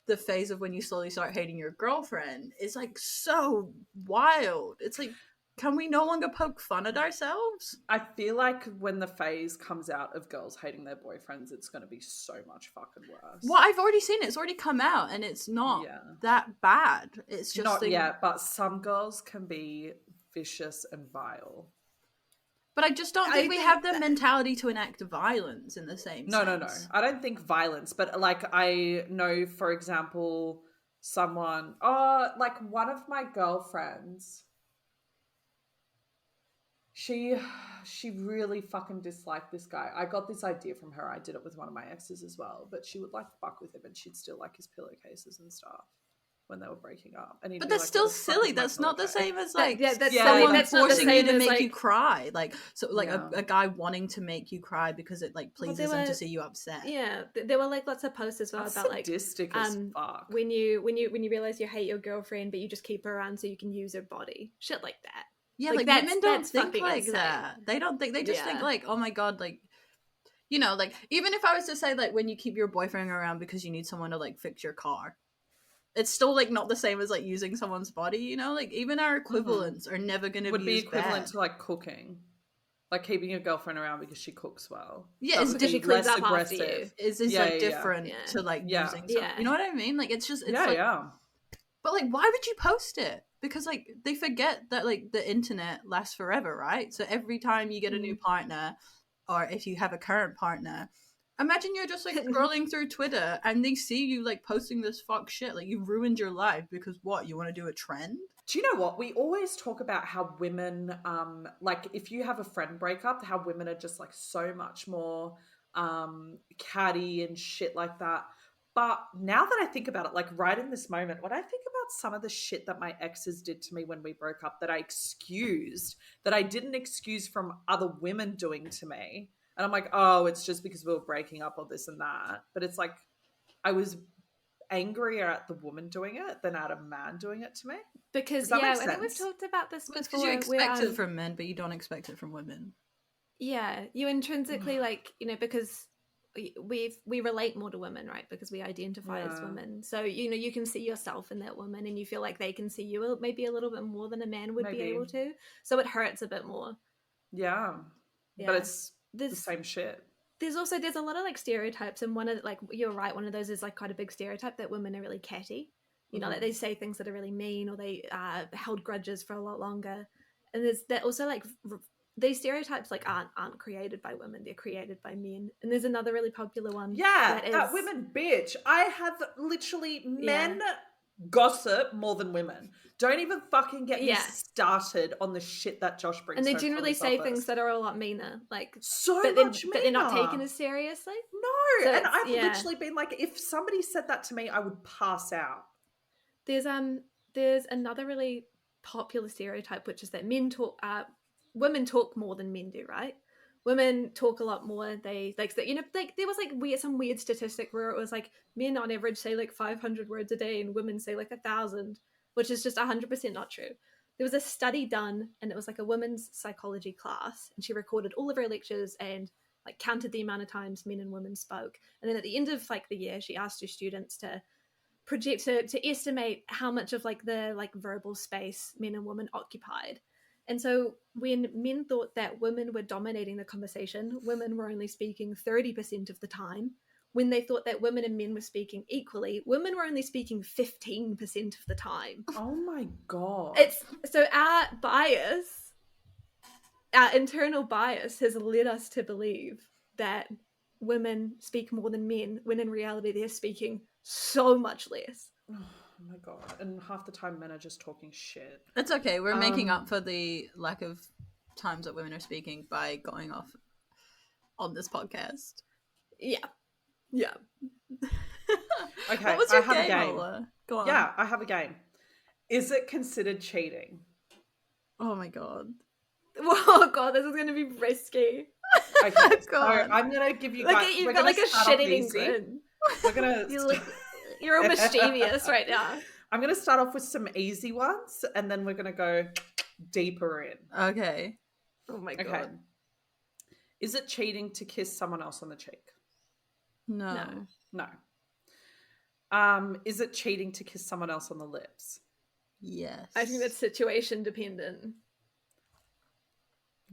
the phase of when you slowly start hating your girlfriend is like so wild. It's like, can we no longer poke fun at ourselves? I feel like when the phase comes out of girls hating their boyfriends, it's going to be so much fucking worse. Well, I've already seen it. It's already come out, and it's not that bad. It's just not yet, but some girls can be vicious and vile. But I just don't think we have the mentality to enact violence in the same sense. No. I don't think violence, but like I know, for example, someone, like one of my girlfriends, she really fucking disliked this guy. I got this idea from her. I did it with one of my exes as well, but she would like fuck with him and she'd still like his pillowcases and stuff when they were breaking up. And but that's still silly. That's not the same as like that's someone forcing you to make like, you cry. Like a guy wanting to make you cry because it like pleases him to see you upset. Yeah, there were like lots of posts as well that's about like sadistic as fuck. When you realize you hate your girlfriend but you just keep her around so you can use her body, shit like that. Yeah, like women don't think like that. They don't think, they just think like, oh my god, like, you know, like, even if I was to say, like, when you keep your boyfriend around because you need someone to, like, fix your car, it's still, like, not the same as, like, using someone's body, you know? Like, even our equivalents are never going to be as bad. Would be equivalent to, like, cooking. Like, keeping your girlfriend around because she cooks well. Yeah, it's because she cleans up after you. It's like, different to, like, using something. You know what I mean? Like, it's just, it's like... But, like, why would you post it? Because, like, they forget that, like, the internet lasts forever, right? So every time you get a new partner, or if you have a current partner, imagine you're just, like, scrolling through Twitter and they see you, like, posting this fuck shit. Like, you ruined your life because what? You want to do a trend? Do you know what? We always talk about how women, like, if you have a friend breakup, how women are just, like, so much more catty and shit like that. But now that I think about it, like right in this moment, when I think about some of the shit that my exes did to me when we broke up, that I excused, that I didn't excuse from other women doing to me. And I'm like, oh, it's just because we were breaking up or this and that. But it's like, I was angrier at the woman doing it than at a man doing it to me. Because, I think we've talked about this before. Because you expect it from men, but you don't expect it from women. Yeah, you intrinsically, like, you know, because... we relate more to women, right? Because we identify as women. So, you know, you can see yourself in that woman and you feel like they can see you maybe a little bit more than a man would be able to. So it hurts a bit more. Yeah. But it's the same shit. There's a lot of like stereotypes, and one of, like, you're right, one of those is like quite a big stereotype that women are really catty. You know, like they say things that are really mean, or they held grudges for a lot longer. And there's that also, like, these stereotypes, like, aren't created by women, they're created by men. And there's another really popular one. Yeah, that women bitch. I have literally men gossip more than women. Don't even fucking get me started on the shit that Josh brings. And they generally say things that are a lot meaner, like, much meaner. But they're not taken as seriously. No, so and I've literally been like, if somebody said that to me, I would pass out. There's another really popular stereotype, which is that women talk more than men do, right? Women talk a lot more. They, like, you know, like, there was like some weird statistic where it was like men on average say like 500 words a day and women say like 1,000, which is just 100% not true. There was a study done, and it was like a women's psychology class, and she recorded all of her lectures and like counted the amount of times men and women spoke. And then at the end of like the year, she asked her students to project to estimate how much of like the like verbal space men and women occupied. And so when men thought that women were dominating the conversation, women were only speaking 30% of the time. When they thought that women and men were speaking equally, women were only speaking 15% of the time. Oh my God. So our internal bias has led us to believe that women speak more than men, when in reality they're speaking so much less. Oh my God. And half the time men are just talking shit. It's okay. We're making up for the lack of times that women are speaking by going off on this podcast. Yeah. Okay, what was your I have game, a game. Ola? Go on. Yeah, I have a game. Is it considered cheating? Oh my God. Oh God, this is going to be risky. Okay, so I'm going to give you guys... You've got like a shit-eating grin. We're going to... You're all mischievous right now. I'm going to start off with some easy ones, and then we're going to go deeper in. Okay. Oh my God. Okay. Is it cheating to kiss someone else on the cheek? No. Is it cheating to kiss someone else on the lips? Yes. I think that's situation dependent.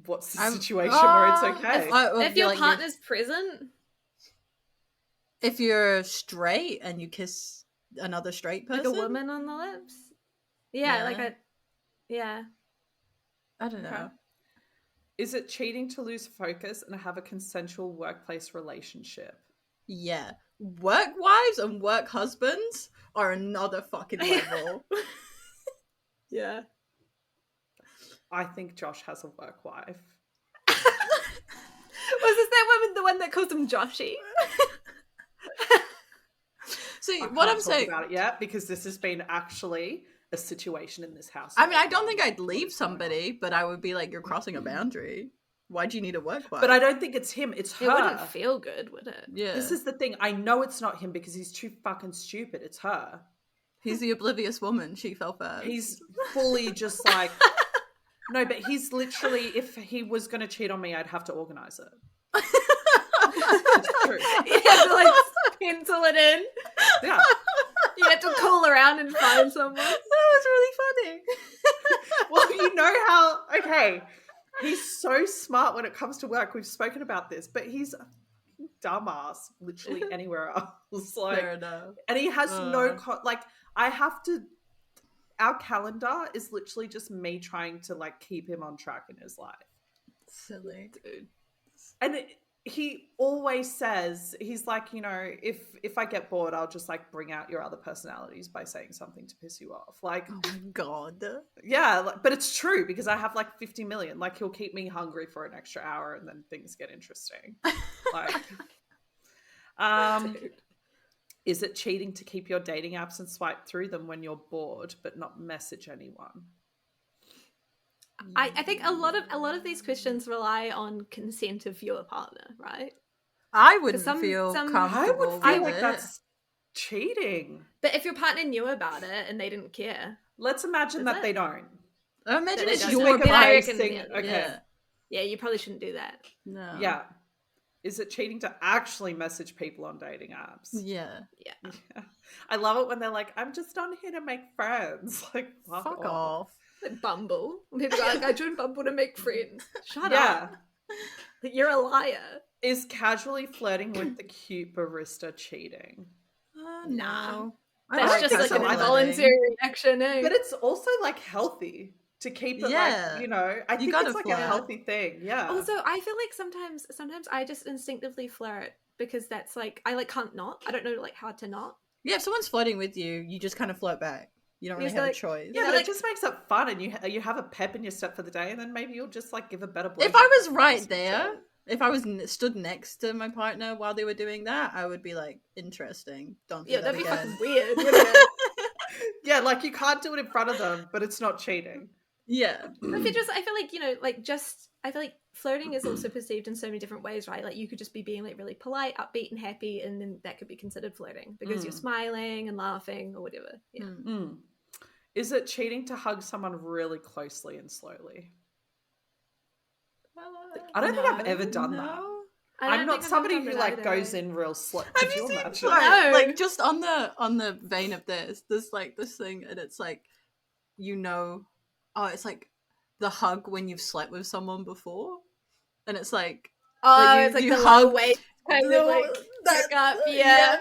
What's the situation where it's okay? If your partner's present... If you're straight and you kiss another straight person? Like a woman on the lips? Yeah. I don't know. Okay. Is it cheating to lose focus and have a consensual workplace relationship? Yeah. Work wives and work husbands are another fucking level. Yeah. I think Josh has a work wife. Was this that woman, the one that calls him Joshy? See, I what I'm can't saying talk about it yet, because this has been actually a situation in this house. I mean, I don't think I'd leave somebody, but I would be like, you're crossing a boundary. Why'd you need a work wife? But I don't think it's him. It's her. It wouldn't feel good, would it? Yeah. This is the thing. I know it's not him because he's too fucking stupid. It's her. He's the oblivious woman. She fell first. He's fully just like, No, but he's literally, if he was going to cheat on me, I'd have to organize it. It's true. You have to like pencil it in. Yeah. You have to call around and find someone. That was really funny. Well, you know how, okay, he's so smart when it comes to work. We've spoken about this, but he's a dumbass literally anywhere else. Like, Fair enough. and he has like, I have to, our calendar is literally just me trying to like keep him on track in his life. Silly. Dude. And he always says, he's like, you know, if I get bored, I'll just like bring out your other personalities by saying something to piss you off. Like, oh my God. Yeah, like, but it's true because I have like 50 million. Like, he'll keep me hungry for an extra hour and then things get interesting. Like, is it cheating to keep your dating apps and swipe through them when you're bored but not message anyone? I think a lot of these questions rely on consent of your partner, right? I wouldn't feel comfortable I would feel like it. that's cheating. But if your partner knew about it and they didn't care, let's imagine that they don't. Imagine it's your pricing. Okay. Yeah, you probably shouldn't do that. No. Yeah. Is it cheating to actually message people on dating apps? Yeah. I love it when they're like, I'm just on here to make friends. Like, fuck off. Like Bumble. People are like, I joined Bumble to make friends. Shut up. Like, you're a liar. Is casually flirting with the cute barista cheating? No. That's just like an involuntary reaction, eh? But it's also like healthy to keep it like, you know, I think it's like a healthy thing. Yeah. Also, I feel like sometimes I just instinctively flirt because that's like, I like can't not. I don't know like how to not. Yeah, if someone's flirting with you, you just kind of flirt back. You don't really have a choice. Yeah, but it just makes it fun and you have a pep in your step for the day and then maybe you'll just like give a better blowjob. If I was right there, if I was stood next to my partner while they were doing that, I would be like, interesting. Don't do that that'd again. be fucking weird, wouldn't it? Yeah, like you can't do it in front of them, but it's not cheating. Yeah. I feel like, you know, like I feel like flirting is also perceived in so many different ways, right? Like you could just be being like really polite, upbeat and happy, and then that could be considered flirting because you're smiling and laughing or whatever. Yeah. Is it cheating to hug someone really closely and slowly? I don't think I've ever done that. I'm not somebody who like goes in real slow. Have you seen like just on the vein of this, there's like this thing and it's like, you know, it's like the hug when you've slept with someone before, and it's like it's like the hug weight kind of like back up.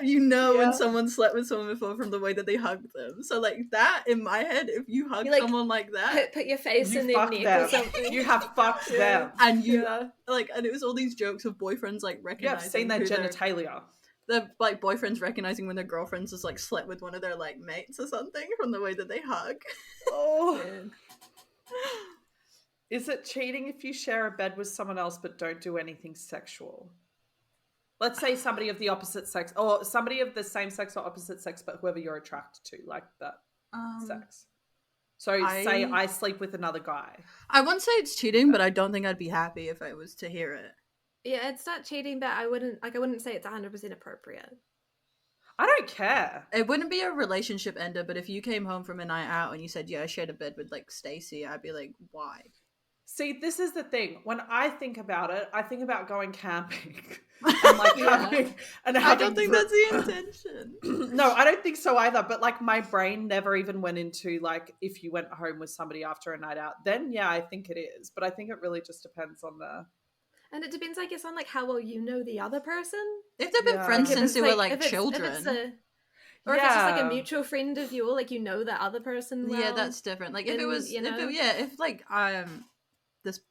You know when someone slept with someone before from the way that they hugged them. So like that in my head, if you hug someone like that, put your face in their neck or something. You have fucked them, and you like, and it was all these jokes of boys like recognizing. I've seen their genitalia. The like boyfriends recognizing when their girlfriends just like slept with one of their like mates or something from the way that they hug. Oh. Is it cheating if you share a bed with someone else but don't do anything sexual? Let's say somebody of the opposite sex, or somebody of the same sex or opposite sex, but whoever you're attracted to, like that sex. So say I sleep with another guy. I wouldn't say it's cheating, but I don't think I'd be happy if I was to hear it. Yeah, it's not cheating, but I wouldn't say it's 100% appropriate. I don't care. It wouldn't be a relationship ender, but if you came home from a night out and you said, yeah, I shared a bed with like Stacy, I'd be like, why? See, this is the thing. When I think about it, I think about going camping and like having. I don't think that's the intention. No, I don't think so either. But like my brain never even went into like if you went home with somebody after a night out. Then yeah, I think it is. But I think it really just depends on the. And it depends, I guess, on like how well you know the other person. If they've been friends since they were like children. If it's just like a mutual friend of yours, like you know the other person well. Yeah, that's different. Like if it was, if like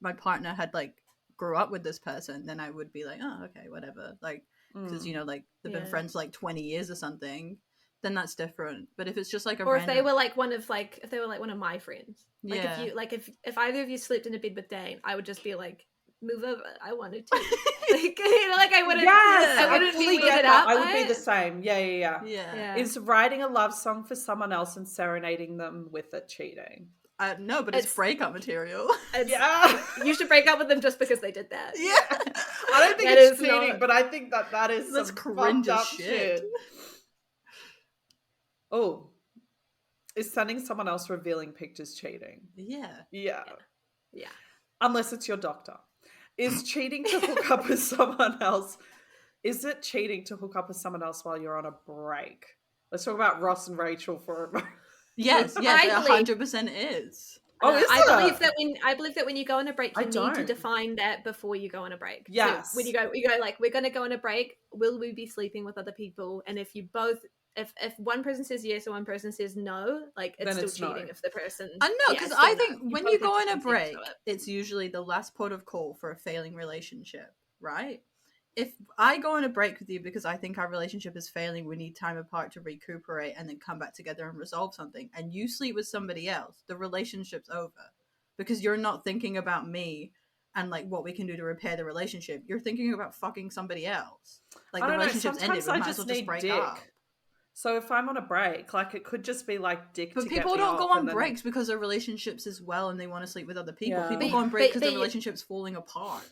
my partner had like grew up with this person, then I would be like, oh, okay, whatever. Like, because you know, like they've been friends like 20 years or something, then that's different. But if it's just like if they were like one of my friends, like if you like if either of you slept in a bed with Dane, I would just be like, move over. I wanted to. Like, you know, like I wouldn't. Yes, I wouldn't be weirded out. out. I would be the same. Yeah. Is writing a love song for someone else and serenading them with it cheating? No, but it's breakup material. You should break up with them just because they did that. Yeah, I don't think it's cheating, but I think that is that's cringe as shit. Oh, is sending someone else revealing pictures cheating? Yeah. Yeah. Unless it's your doctor. Is cheating to hook up with someone else? Is it cheating to hook up with someone else while you're on a break? Let's talk about Ross and Rachel for a moment. Yes, it 100% is. Oh, is I it? believe that when you go on a break, you need to define that before you go on a break. Yes. So when you go like, we're going to go on a break. Will we be sleeping with other people? And if you both, if one person says yes and one person says no, like it's then still cheating. If the person, I know, because I think when you go on a break, it's usually the last port of call for a failing relationship, right? If I go on a break with you because I think our relationship is failing, we need time apart to recuperate and then come back together and resolve something, and you sleep with somebody else, the relationship's over. Because you're not thinking about me and like what we can do to repair the relationship. You're thinking about fucking somebody else. Like the relationship's ended, we might as well just break up. So if I'm on a break, like it could just be like dick. But to people get me don't go off on breaks because their relationships is well and they want to sleep with other people. Yeah. People go on break because their relationship's falling apart.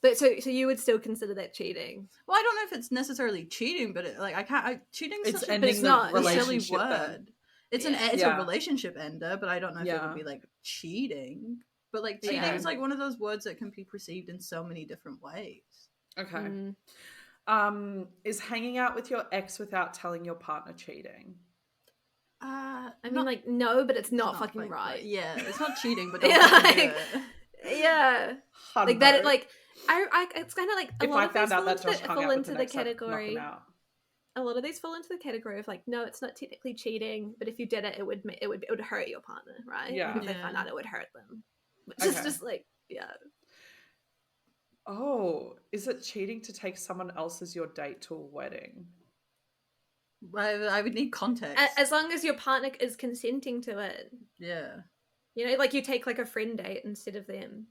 But so you would still consider that cheating? Well, I don't know if it's necessarily cheating, but cheating is such a silly word. It's a relationship ender, but I don't know if it would be like cheating. But like cheating is like one of those words that can be perceived in so many different ways. Okay. Is hanging out with your ex without telling your partner cheating? I mean, like, no, but it's not fucking like, right. Yeah, it's not cheating, but don't do it. Yeah. Like that, like, I it's kind of like a lot of these fall into the category. A lot of these fall into the category of like, no, it's not technically cheating, but if you did it, it would hurt your partner, right? Yeah. Like if they find out, it would hurt them. It's just like, yeah. Oh, is it cheating to take someone else as your date to a wedding? I would need context. As long as your partner is consenting to it. Yeah. You know, like you take like a friend date instead of them.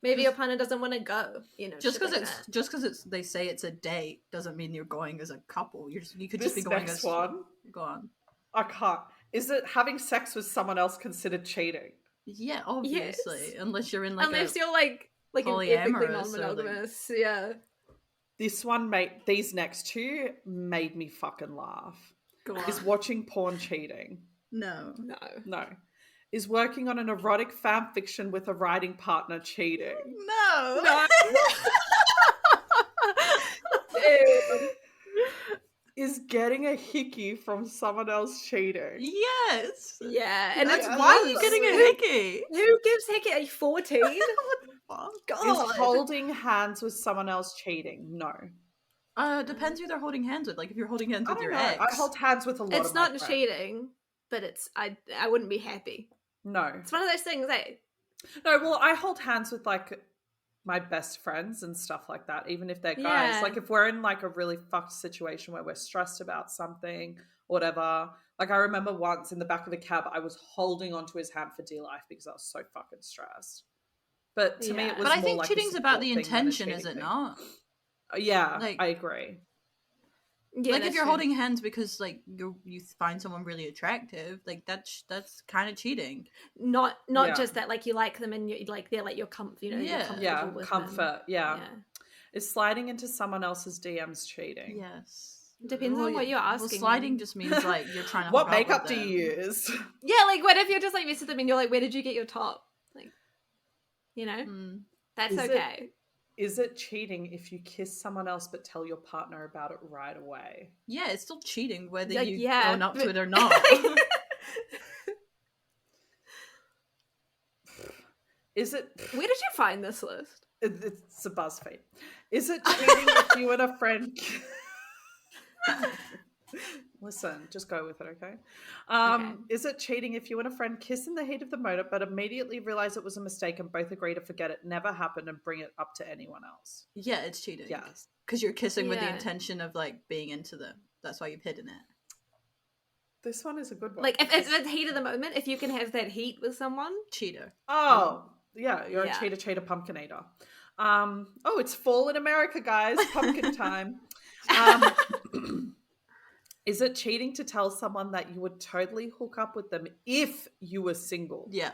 Maybe your partner doesn't want to go. You know, just because they say it's a date doesn't mean you're going as a couple. You could just be going as one. Go on. I can't. Is it having sex with someone else considered cheating? Yeah, obviously. Yes. Unless you're in unless you're like an ethically non-monogamous. Like... Yeah. This one these next two made me fucking laugh. Is watching porn cheating? No. Is working on an erotic fan fiction with a writing partner cheating? No. Is getting a hickey from someone else cheating? Yes. Yeah. And that's why are you getting a hickey? Who gives hickey at 14? What the fuck? God. Is holding hands with someone else cheating? No. Depends who they're holding hands with. Like if you're holding hands with your ex. I hold hands with a lot of It's not cheating, but it's I wouldn't be happy. No. It's one of those things, eh? No, well, I hold hands with like my best friends and stuff like that, even if they're guys. Like if we're in like a really fucked situation where we're stressed about something, whatever. Like I remember once in the back of a cab, I was holding onto his hand for dear life because I was so fucking stressed. But to me, it was. But I think like cheating's about the intention, is it not? Yeah, like, I agree. Yeah, like if you're holding hands because like you find someone really attractive, like that's kind of cheating. Not just that, like you like them and you like they're like your comfort, you know, you're comfortable with comfort. Them. Yeah. Is sliding into someone else's DMs cheating? Yes. Depends on what you're asking. Well, sliding just means like you're trying to. What makeup do you use? Yeah, like what if you're just like messing them and you're like, where did you get your top? Like, you know, that's okay. Is it cheating if you kiss someone else but tell your partner about it right away? Yeah, it's still cheating whether you own up to it or not. Is it? Where did you find this list? It's a BuzzFeed. Is it cheating if you and a friend? Listen, just go with it, okay? Is it cheating if you and a friend kiss in the heat of the moment but immediately realize it was a mistake and both agree to forget it never happened and bring it up to anyone else? Yeah, it's cheating. Yes. Because you're kissing with the intention of like being into them. That's why you've hidden it. This one is a good one. Like if it's the heat of the moment, if you can have that heat with someone. Cheater. Oh, yeah, you're a cheater, pumpkinator. Oh, it's fall in America, guys. Pumpkin time. Is it cheating to tell someone that you would totally hook up with them if you were single? Yeah.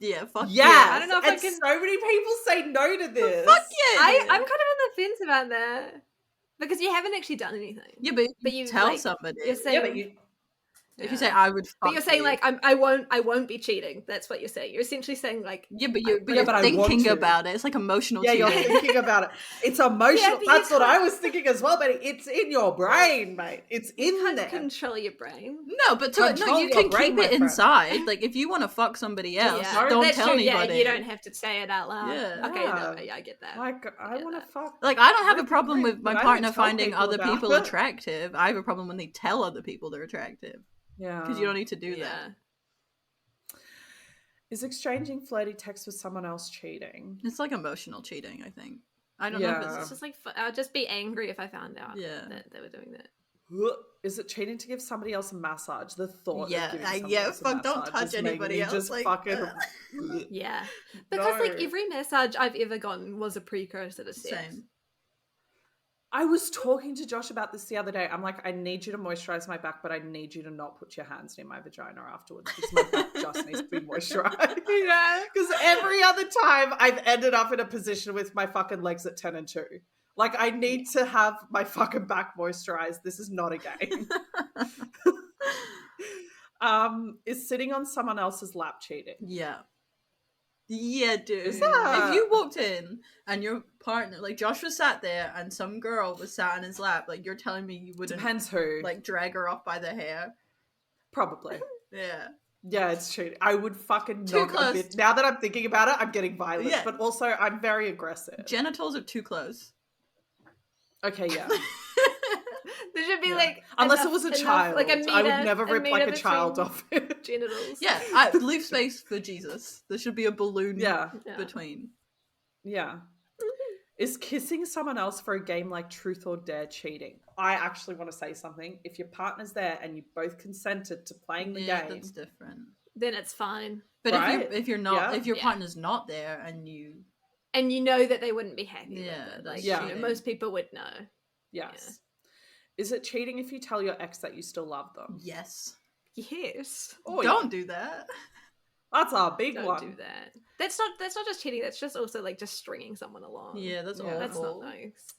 Yeah, fuck yeah. I don't know if so many people say no to this. Fuck yeah. I'm kind of on the fence about that. Because you haven't actually done anything. Yeah, but you tell somebody. You're saying, If you say I would fuck but you're saying like I won't be cheating. That's what you're saying. You're essentially saying like but you're thinking about it. It's like emotional cheating. You're thinking about it. It's emotional. That's what I was thinking as well, but it's in your brain, mate. It's in there. Control your brain. No, but you can keep it inside. Like if you want to fuck somebody else, don't tell anybody. Yeah, you don't have to say it out loud. Yeah. Okay, no, I get that. Like I want to fuck. Like I don't have a problem with my partner finding other people attractive. I have a problem when they tell other people they're attractive. Yeah. Because you don't need to do that. Is exchanging flirty texts with someone else cheating? It's like emotional cheating, I think. I don't know if it's just like, I'll just be angry if I found out that they were doing that. Is it cheating to give somebody else a massage? The thought of giving somebody else a massage don't touch anybody else. Just like, fucking... Yeah. Because like every massage I've ever gotten was a precursor to sex. Same. I was talking to Josh about this the other day. I'm like, I need you to moisturize my back, but I need you to not put your hands near my vagina afterwards because my back just needs to be moisturized. Yeah. Because every other time I've ended up in a position with my fucking legs at 10 and 2. Like, I need to have my fucking back moisturized. This is not a game. Is sitting on someone else's lap cheating? Yeah. Yeah, dude. If you walked in and your partner, like Josh was sat there and some girl was sat on his lap, like you're telling me you wouldn't depends who, like drag her off by the hair? Probably. Yeah. Yeah, it's cheating. I would fucking knock a bit. Now that I'm thinking about it, I'm getting violent. Yeah. But also I'm very aggressive. Genitals are too close. Okay, yeah. There should be like unless it was a child. Like a meter, I would never rip like a child off it. Genitals. Yeah, leave space for Jesus. There should be a balloon between. Yeah. Is kissing someone else for a game like Truth or Dare cheating? I actually want to say something. If your partner's there and you both consented to playing the game, that's different. Then it's fine. But if you're not, if your partner's not there and you know that they wouldn't be happy with it, like you know, most people would know. Yes. Yeah. Is it cheating if you tell your ex that you still love them? Yes. Yes. Oh, don't do that. That's a big one. Don't do that. That's not just cheating. That's just also like just stringing someone along. Yeah, that's awful. That's not nice.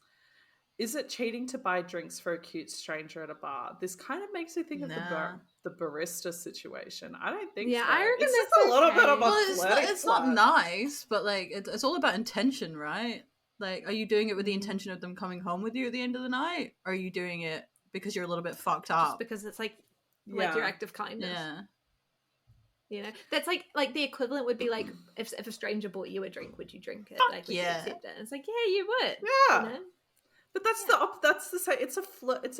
Is it cheating to buy drinks for a cute stranger at a bar? This kind of makes me think of the barista situation. I don't think so. I reckon it's just a little bit of a it's not nice, but like it's all about intention, right? Like, are you doing it with the intention of them coming home with you at the end of the night? Or are you doing it because you're a little bit fucked up? Just because it's like your act of kindness. Yeah. You know, that's like the equivalent would be like if a stranger bought you a drink, would you drink it? Like, would you accept it? And it's like, yeah, you would. Yeah. You know? But that's the same. It's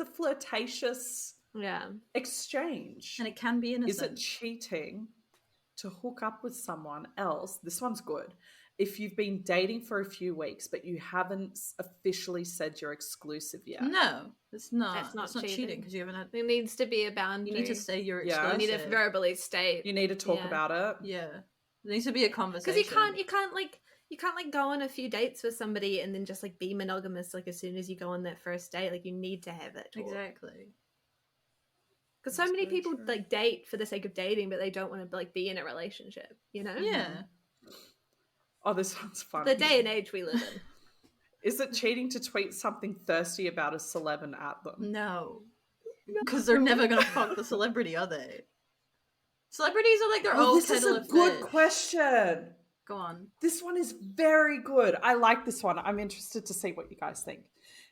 a flirtatious exchange, and it can be innocent. Is it cheating to hook up with someone else? This one's good. If you've been dating for a few weeks, but you haven't officially said you're exclusive yet. No, it's not. It's not cheating because you haven't had... There needs to be a boundary. You need to say you're exclusive. You need to verbally state. You need to talk about it. Yeah. There needs to be a conversation. Because you can't go on a few dates with somebody and then just like be monogamous like as soon as you go on that first date. Like you need to have that talk. Exactly. Because so many people like date for the sake of dating, but they don't want to like be in a relationship. You know? Yeah. Oh, this one's fun. The day and age we live in. Is it cheating to tweet something thirsty about a celeb and at them? No. Because they're never going to fuck the celebrity, are they? Celebrities are like their own kettle of fish. This is a good question. Go on. This one is very good. I like this one. I'm interested to see what you guys think.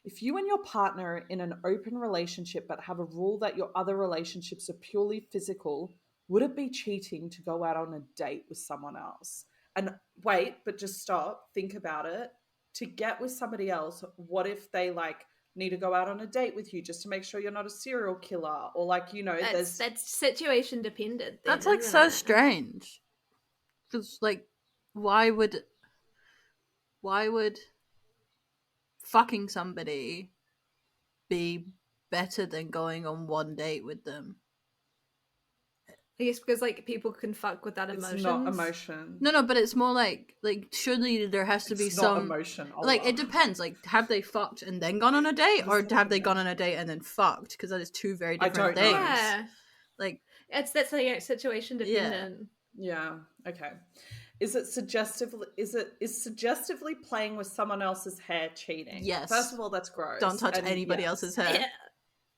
If you and your partner are in an open relationship but have a rule that your other relationships are purely physical, would it be cheating to go out on a date with someone else? And wait, but just stop, think about it. To get with somebody else, what if they like need to go out on a date with you just to make sure you're not a serial killer? Or like, you know, that's situation dependent. That's like so strange. Because like, why would fucking somebody be better than going on one date with them? I guess because like people can fuck without emotions. It's not emotion. No, but it's more like surely there has to be some emotion. Like it depends. Like have they fucked and then gone on a date, or have they gone on a date and then fucked? Because that is two very different things. Yeah. Like that's like situation dependent. Yeah. Okay. Is suggestively playing with someone else's hair cheating? Yes. First of all, that's gross. Don't touch anybody else's hair. Yeah.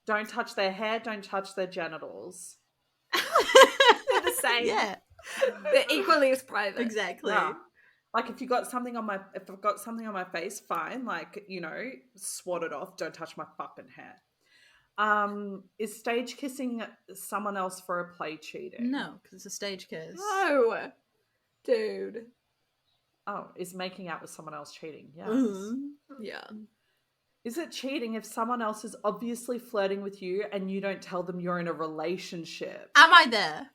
Don't touch their hair. Don't touch their genitals. They're the same. Yeah. They're equally as private. Exactly. Yeah. Like if I've got something on my face, fine. Like, you know, swat it off. Don't touch my fucking hair. Is stage kissing someone else for a play cheating? No, because it's a stage kiss. No, dude. Oh, is making out with someone else cheating? Yes. Yeah. Is it cheating if someone else is obviously flirting with you and you don't tell them you're in a relationship? Am I there?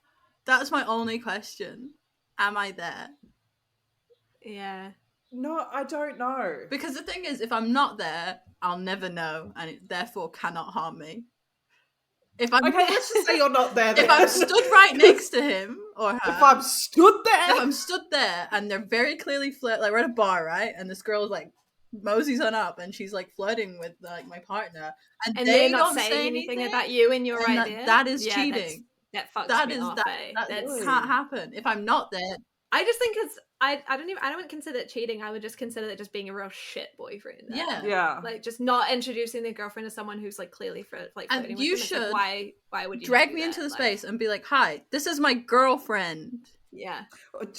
That's my only question. Am I there? Yeah. No, I don't know. Because the thing is, if I'm not there, I'll never know, and it therefore cannot harm me. If I'm okay, let's just say you're not there. Then. If I'm stood right next to him or her, if I'm stood there, and they're very clearly like we're at a bar, right, and this girl's like moseys on up, and she's like flirting with like my partner, and they they're not don't saying say anything about you, and you're right there. That is cheating. That fucks That me is off. that can't happen. If I'm not there, I just think it's I don't consider it cheating. I would just consider it just being a real shit boyfriend. Yeah. Like just not introducing their girlflirting to someone who's like clearly flirting and with you them. should like, why would you drag me into the space and be like, "Hi, this is my girlfriend." Yeah.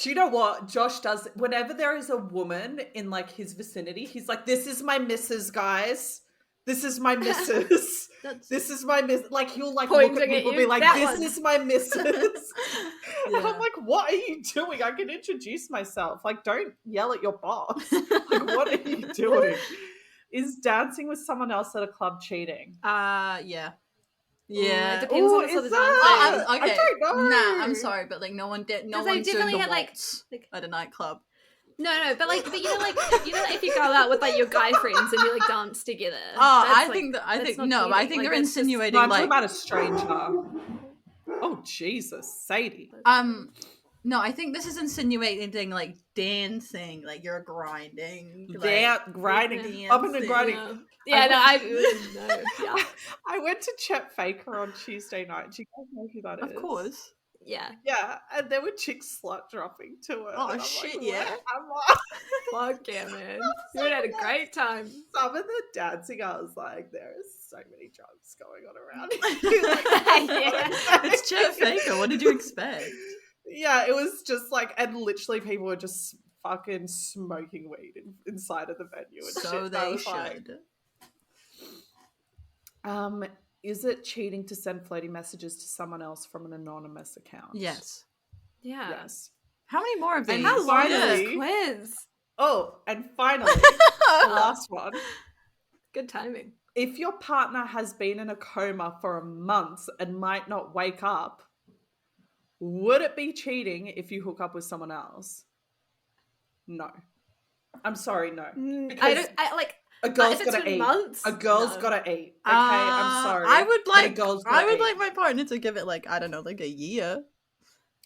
Do you know what Josh does? Whenever there is a woman in like his vicinity, he's like, "This is my missus, guys. This is my missus. This is my miss." Like he'll like look at people and be like, "This is my missus." And I'm like, "What are you doing? I can introduce myself. Like, don't yell at your boss. Like, what are you doing?" Is dancing with someone else at a club cheating? Yeah. Yeah, it depends on the sort of dance. Okay. I don't know. Nah, I'm sorry, but like no one's doing the waltz at a nightclub. No, but you know, like if you go out with like your guy friends and you like dance together. I think they're insinuating I'm like talking about a stranger. Oh Jesus, Sadie. No, I think this is insinuating like dancing, like you're grinding, grinding, up and grinding. Yeah, I went to Chet Faker on Tuesday night. Do you guys know who that is? Of course. Yeah. Yeah, and there were chicks slut dropping to it. Oh shit, like, yeah. Fuck yeah, man. You had a great time. Some of the dancing, I was like, there is so many drugs going on around. It's Chet Faker. What did you expect? Yeah, it was just like, and literally people were just fucking smoking weed inside of the venue. And so shit. they should. Like, is it cheating to send flirty messages to someone else from an anonymous account? Yes. Yeah. Yes. How many more of these? And how long is this quiz? Oh, and finally, the last one. Good timing. If your partner has been in a coma for a month and might not wake up, would it be cheating if you hook up with someone else? No. I'm sorry, no. Because a girl's gotta eat. A girl's gotta eat. Okay, I'm sorry. I would like my partner to give it like, I don't know, like a year.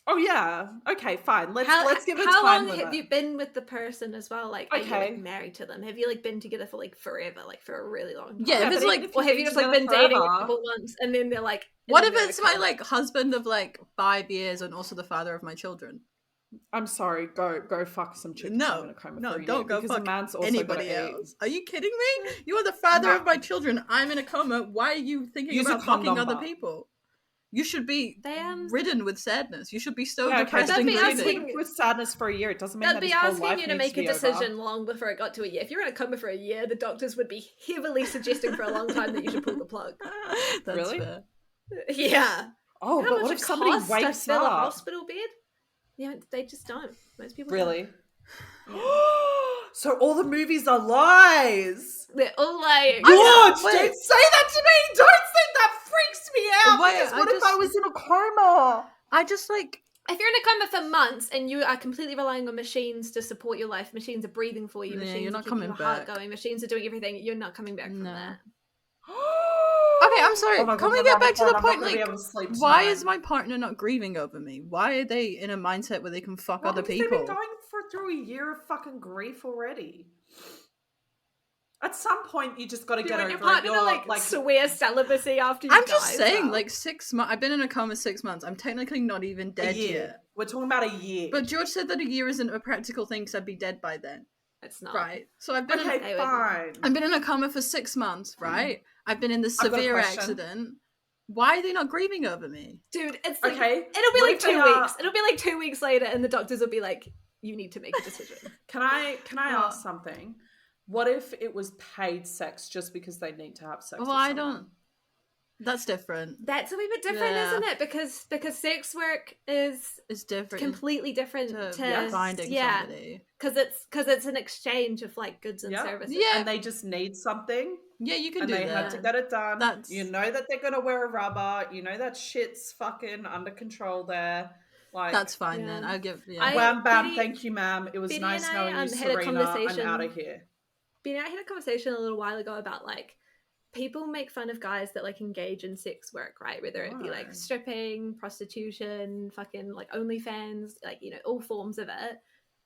Oh yeah. Okay, fine. Let's give it time. How long have you been with the person as well? Like, are you like married to them? Have you like been together for like forever, like for a really long time? Yeah, if it's like, or have you just like been dating a couple months and then they're like, what if it's my like husband of like 5 years and also the father of my children? I'm sorry. Go fuck some chicks. No, don't go fuck anybody else. Are you kidding me? You are the father of my children. I'm in a coma. Why are you thinking about fucking other people? You should be ridden with sadness. You should be so depressed and grieving. With sadness for a year, it doesn't mean that his whole life asking you to make a decision long before it got to a year. If you're in a coma for a year, the doctors would be heavily suggesting for a long time that you should pull the plug. That's really fair. Yeah. Oh, but what if somebody wakes up? A hospital bed? Yeah, they just don't. Most people really. So all the movies are lies. They're all lying. George, don't say that to me. Don't say that. Freaks me out. What if I was in a coma? I just like. If you're in a coma for months and you are completely relying on machines to support your life, machines are breathing for you, machines you're not are keeping coming your heart back. going, machines are doing everything, you're not coming back from that. Okay, I'm sorry. Can we get back to the point? Like, why is my partner not grieving over me? Why are they in a mindset where they can fuck other people? They've been going through a year of fucking grief already. At some point, you just got to get over it. Your partner to like swear celibacy after you I'm just saying, like 6 months. I've been in a coma 6 months. I'm technically not even dead yet. We're talking about a year. But George said that a year isn't a practical thing because I'd be dead by then. It's not. Right. So I've been fine. I've been in a coma for 6 months, right? I've been in the severe accident. Why are they not grieving over me? Dude, it's like, okay. It'll be like 2 weeks. It'll be like 2 weeks later, and the doctors will be like, "You need to make a decision." Can I ask something? What if it was paid sex just because they need to have sex? Well, I don't. That's different. That's a wee bit different, isn't it? Because sex work is different, completely different to finding somebody. Because it's an exchange of like goods and services. Yeah, and they just need something. Yeah, you can and do that. And they have to get it done. You know that they're gonna wear a rubber. You know that shit's fucking under control there. Like, that's fine then. I'll give. Wham bam, thank you, ma'am. It was nice knowing you, Serena. I'm out of here. Betty and I had a conversation a little while ago about like, people make fun of guys that like engage in sex work, right? Whether it be like stripping, prostitution, fucking like OnlyFans, like, you know, all forms of it.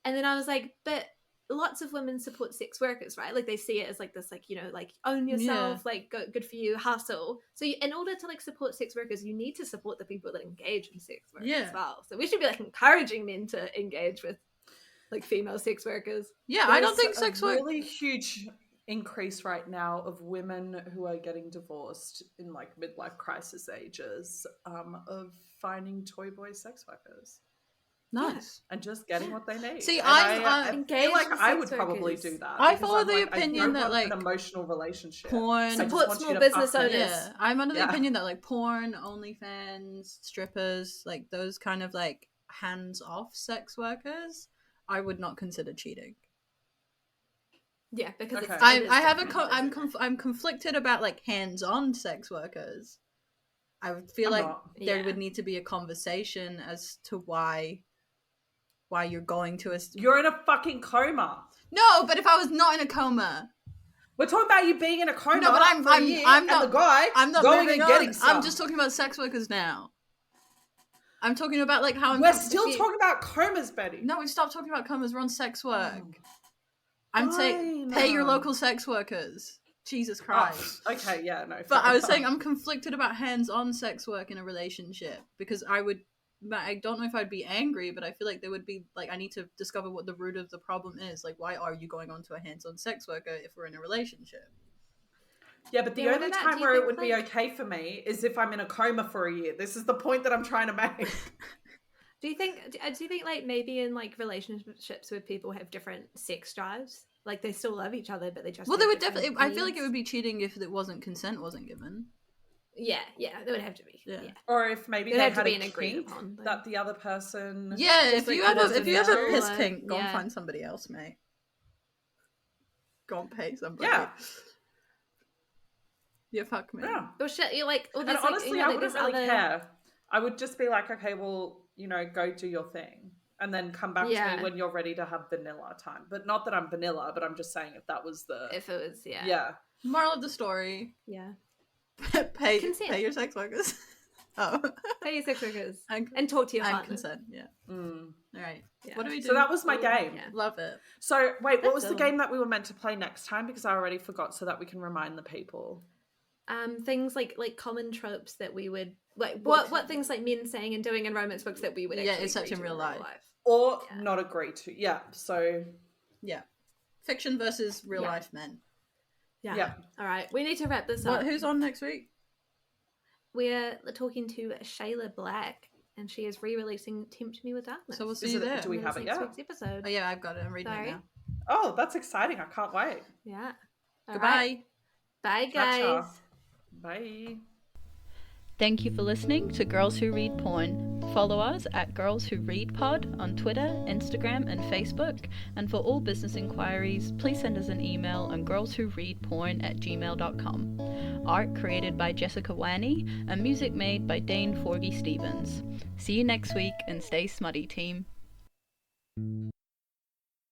And then I was like, but lots of women support sex workers, right? Like they see it as like this, like, you know, like own yourself, like good for you, hustle. So in order to like support sex workers, you need to support the people that engage in sex work as well. So we should be like encouraging men to engage with like female sex workers. Yeah, I don't think sex work really huge increase right now of women who are getting divorced in like midlife crisis ages of finding toy boy sex workers. Nice. And just getting what they need. See, I feel like I would probably do that. I follow the opinion that like an emotional relationship, porn, support small business owners. Yeah, I'm under the opinion that like porn, OnlyFans, strippers, like those kind of like hands-off sex workers, I would not consider cheating. Yeah, because I'm conflicted about like hands-on sex workers. I would feel there would need to be a conversation as to why you're going to a... You're in a fucking coma. No, but if I was not in a coma... We're talking about you being in a coma. No, but I'm not. And the guy I'm not going and getting some. I'm just talking about sex workers now. I'm talking about like how... We're still talking about comas, Betty. No, we've stopped talking about comas. We're on sex work. I'm saying pay your local sex workers. Jesus Christ. Oh, okay, yeah, no. But I was saying I'm conflicted about hands-on sex work in a relationship because I don't know if I'd be angry, but I feel like there would be like I need to discover what the root of the problem is. Like, why are you going on to a hands-on sex worker if we're in a relationship? Yeah, but the only time where it would be okay for me is if I'm in a coma for a year. This is the point that I'm trying to make. Do you think like maybe in like relationships where people have different sex drives, like they still love each other, but they just... Well, they would definitely... I feel like it would be cheating if consent wasn't given. Yeah, there would have to be. Yeah. Or if maybe they had an agreement that the other person... Yeah, if you have a piss kink, go and find somebody else, mate. Go and pay somebody. Yeah. Yeah, fuck me. Yeah. Or shit, you're like... And honestly, I wouldn't really care. I would just be like, okay, well, you know, go do your thing. And then come back to me when you're ready to have vanilla time. But not that I'm vanilla, but I'm just saying if that was the... If it was, Yeah. Moral of the story. Yeah. pay your sex workers. Pay your sex workers. And talk to your partner. And consent, yeah. All right. Yeah. What do we do? So that was my game. Yeah. Love it. So, wait, what was the game that we were meant to play next time? Because I already forgot, so that we can remind the people. Things like common tropes that we would... Like, what things like men saying and doing in romance books that we would actually it's such in real life. Or not agree to. Yeah, so... Yeah. Fiction versus real life men. Yeah. All right. We need to wrap this up. Who's on next week? We're talking to Shayla Black, and she is re-releasing Tempt Me with Darkness. So we'll see you there. Do we have it yet? Next episode. Oh, yeah, I've got it. I'm reading it now. Oh, that's exciting. I can't wait. Yeah. Goodbye. Right. Bye, guys. Gotcha. Bye. Thank you for listening to Girls Who Read Porn. Follow us at Girls Who Read Pod on Twitter, Instagram, and Facebook. And for all business inquiries, please send us an email on girlswhoreadporn@gmail.com. Art created by Jessica Wanney, and music made by Dane Forgy Stevens. See you next week, and stay smutty, team.